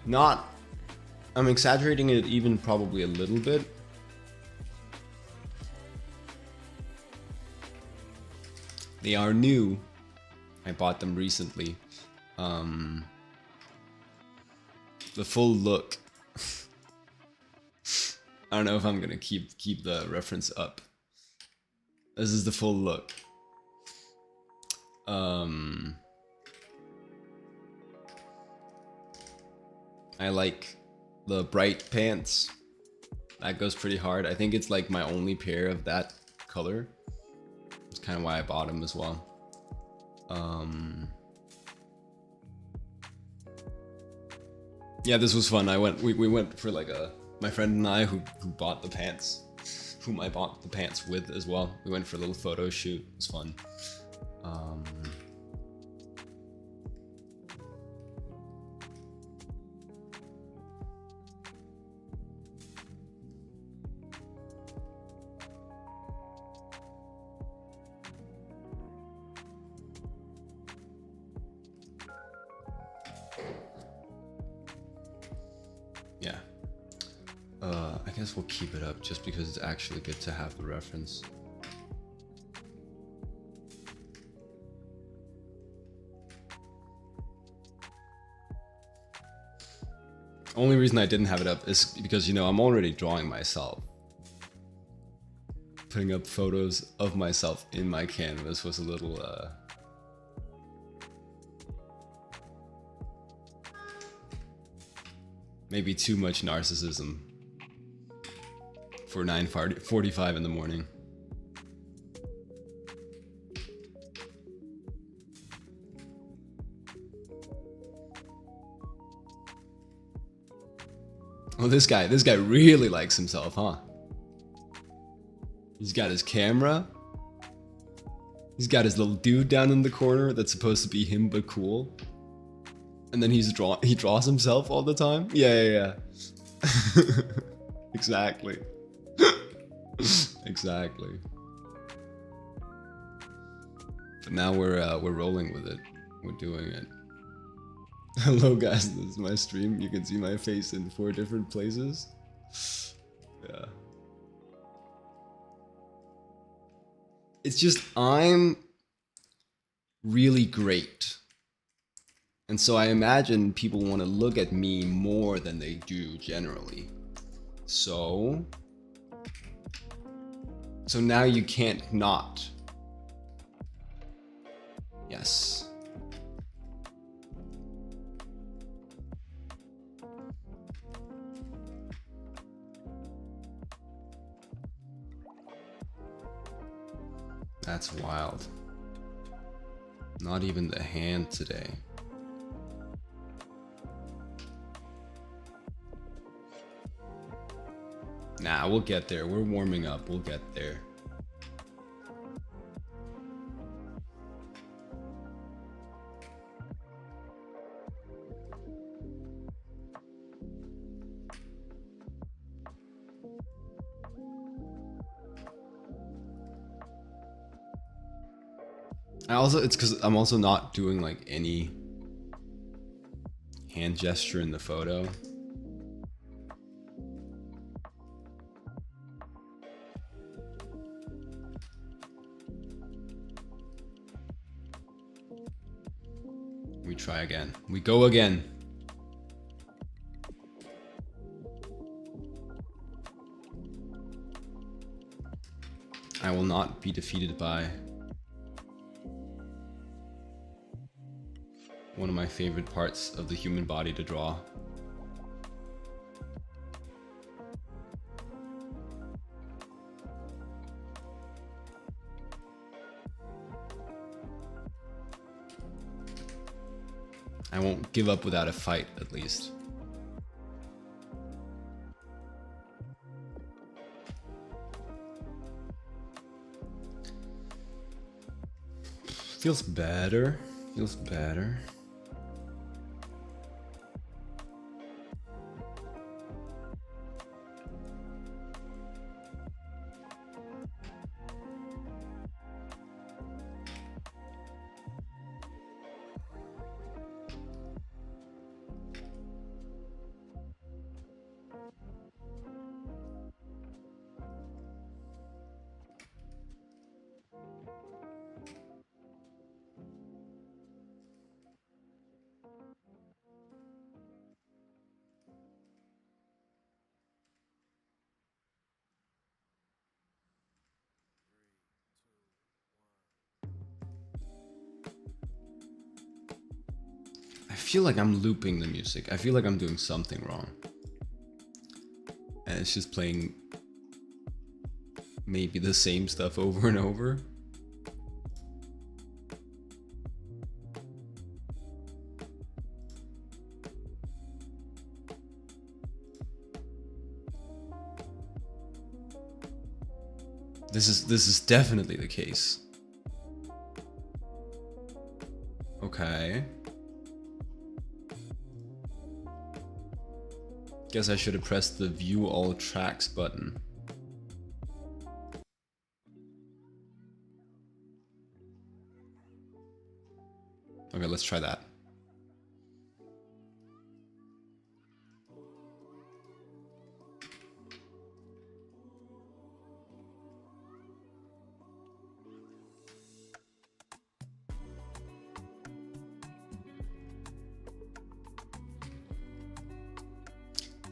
Not, I'm exaggerating it even probably a little bit. They are new. I bought them recently. The full look. I don't know if I'm gonna keep the reference up. This is the full look. I like the bright pants. That goes pretty hard. I think it's like my only pair of that color. It's kind of why I bought them as well. Yeah, this was fun. We went for like my friend and I who bought the pants, whom I bought the pants with as well. We went for a little photo shoot. It was fun. Yeah. I guess we'll keep it up just because it's actually good to have the reference. Only reason I didn't have it up is because, you know, I'm already drawing myself. Putting up photos of myself in my canvas was a little, maybe too much narcissism for 9:45 in the morning. Oh, this guy really likes himself, huh? He's got his camera. He's got his little dude down in the corner that's supposed to be him but cool. And then he draws himself all the time. Yeah. Exactly. Exactly. But now we're rolling with it. We're doing it. Hello guys, this is my stream. You can see my face in 4 different places. Yeah. It's just I'm really great. And so I imagine people want to look at me more than they do generally. So now you can't not. Yes. That's wild. Not even the hand today. Nah, we'll get there. We're warming up. We'll get there. It's because I'm also not doing like any hand gesture in the photo. We try again. We go again. I will not be defeated by one of my favorite parts of the human body to draw. I won't give up without a fight, at least. Feels better. Feels better. I feel like I'm looping the music. I feel like I'm doing something wrong. And it's just playing maybe the same stuff over and over. This is definitely the case. Okay. Guess I should have pressed the view all tracks button. Okay, let's try that.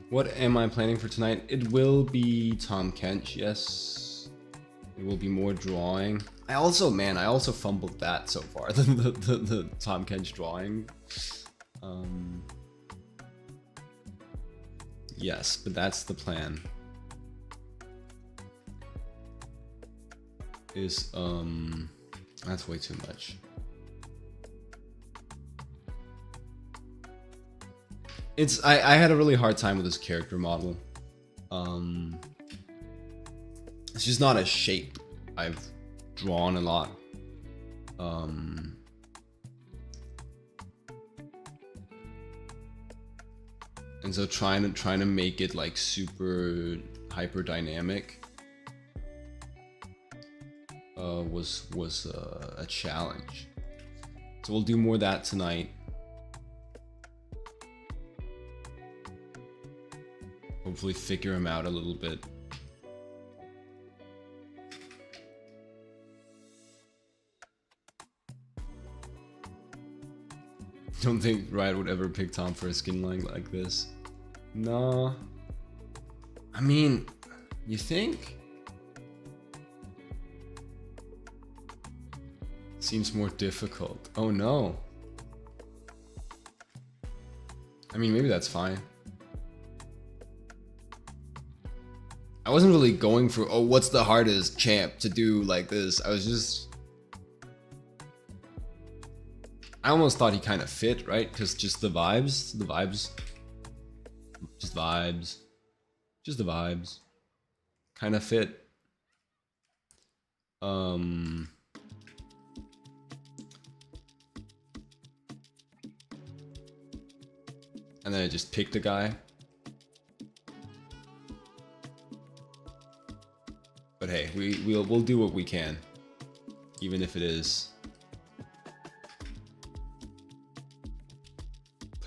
What am I planning for tonight? It will be Tom Kench, yes. It will be more drawing. I also fumbled that so far, the Tom Kench drawing. Yes, but that's the plan. That's way too much. I had a really hard time with this character model. It's just not a shape I've drawn a lot. And so trying to make it like super hyper dynamic was a challenge. So we'll do more of that tonight. Hopefully figure him out a little bit. Don't think Riot would ever pick Tom for a skin line like this. No. I mean, you think? Seems more difficult. Oh no. I mean, maybe that's fine. I wasn't really going for, oh, what's the hardest champ to do like this? I almost thought he kind of fit, right? Because just the vibes, just the vibes, kind of fit. And then I just picked a guy. But hey, we'll do what we can, even if it is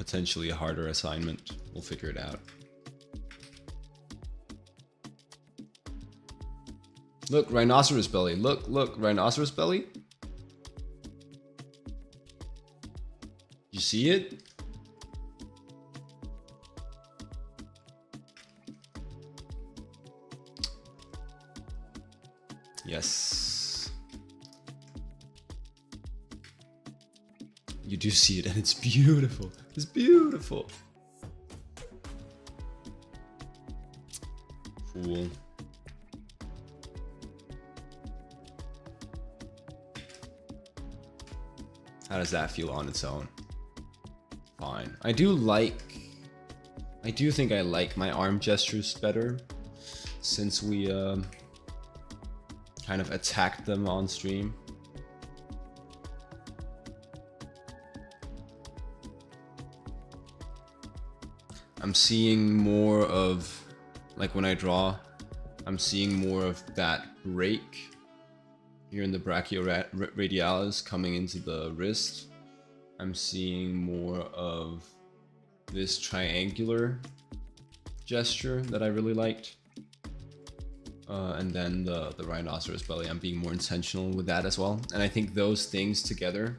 potentially a harder assignment. We'll figure it out. Look, rhinoceros belly. Look, rhinoceros belly. You see it? Yes. You do see it, and it's beautiful. It's beautiful. Cool. How does that feel on its own? Fine. I do think I like my arm gestures better since we kind of attacked them on stream. I'm seeing more of, like when I draw, I'm seeing more of that break here in the brachioradialis coming into the wrist. I'm seeing more of this triangular gesture that I really liked. And then the rhinoceros belly, I'm being more intentional with that as well. And I think those things together,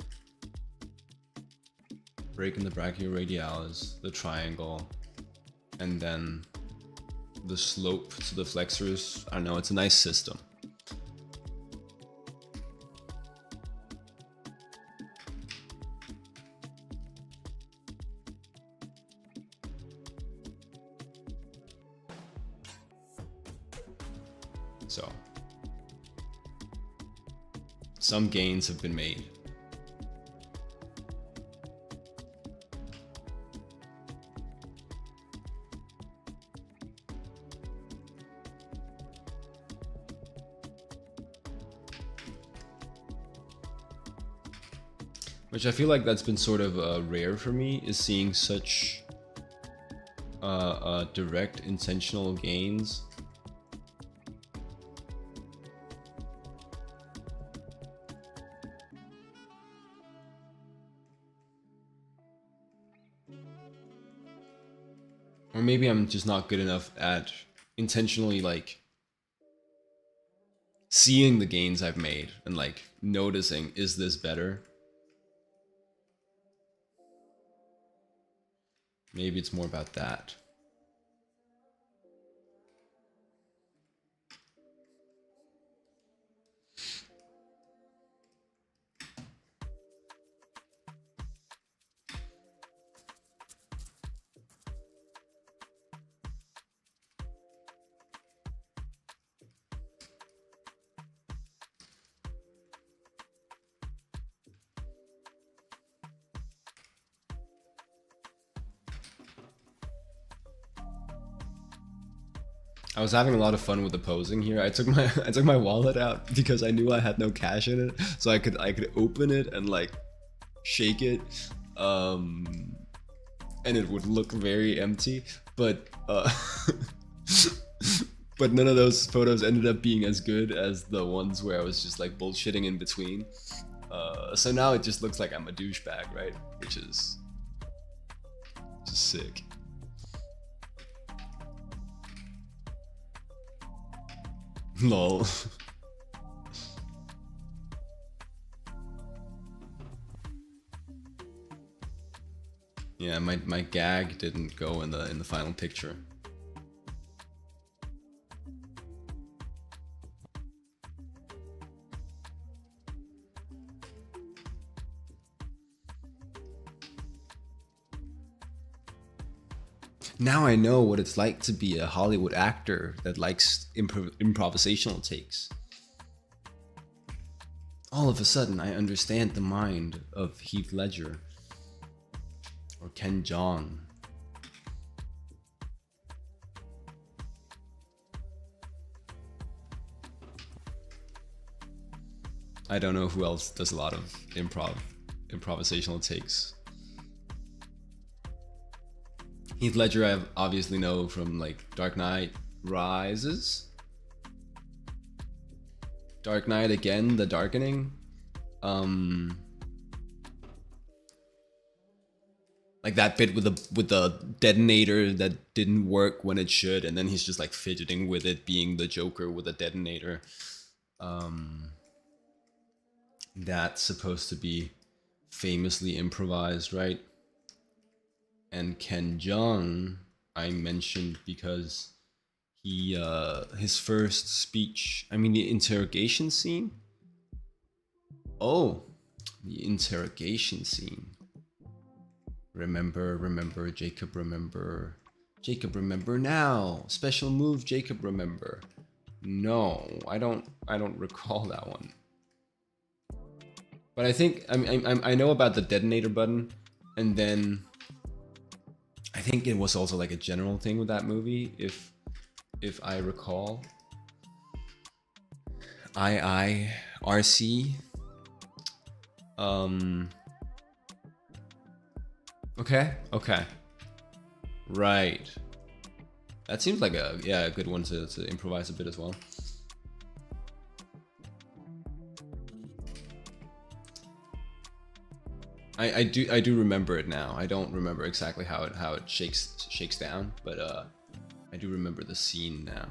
break in the brachioradialis, the triangle, and then the slope to the flexors, I don't know, it's a nice system. So, some gains have been made. Which I feel like that's been sort of rare for me, is seeing such direct intentional gains. Or maybe I'm just not good enough at intentionally like seeing the gains I've made and like noticing, is this better? Maybe it's more about that. I was having a lot of fun with the posing here. I took my wallet out because I knew I had no cash in it, so I could open it and like shake it, and it would look very empty. But but none of those photos ended up being as good as the ones where I was just like bullshitting in between. So now it just looks like I'm a douchebag, right? Which is just sick. Lol. Yeah, my gag didn't go in the final picture. Now I know what it's like to be a Hollywood actor that likes improvisational takes. All of a sudden, I understand the mind of Heath Ledger or Ken Jeong. I don't know who else does a lot of improvisational takes. Heath Ledger I obviously know from like Dark Knight Rises, Dark Knight Again, The Darkening, like Like that bit with the detonator that didn't work when it should, and then he's just like fidgeting with it, being the Joker with a detonator. That's supposed to be famously improvised, right? And Ken Jeong, I mentioned because he his first speech, I mean the interrogation scene. Oh, the interrogation scene. Remember, Jacob, remember. Jacob, remember now. Special move, Jacob, remember. No, I don't recall that one. But I think I know about the detonator button, and then I think it was also like a general thing with that movie, if I recall. RC. Okay. Right. That seems like a good one to improvise a bit as well. I do remember it now. I don't remember exactly how it shakes down, but I do remember the scene now.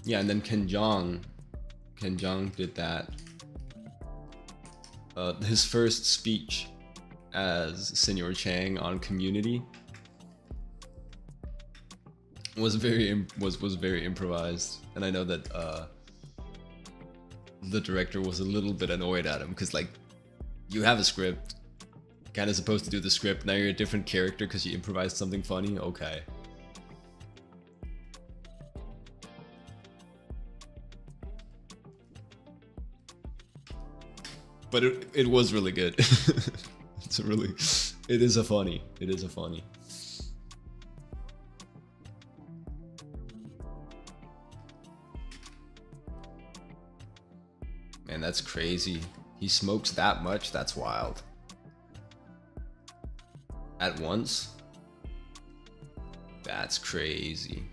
Yeah, and then Ken Jeong did that. His first speech as Senor Chang on Community was very improvised, and I know that the director was a little bit annoyed at him because, like, you have a script, kind of supposed to do the script. Now you're a different character because you improvised something funny. Okay. But it was really good. It is a funny. Man, that's crazy. He smokes that much? That's wild. At once? That's crazy.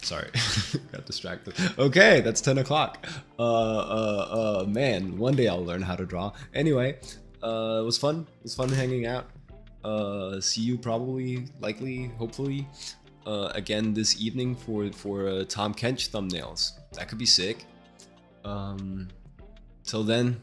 Sorry, got distracted. Okay, that's 10 o'clock. Man, one day I'll learn how to draw. Anyway, it was fun. It was fun hanging out. See you probably, likely, hopefully, again this evening for Tom Kench thumbnails. That could be sick. Till then,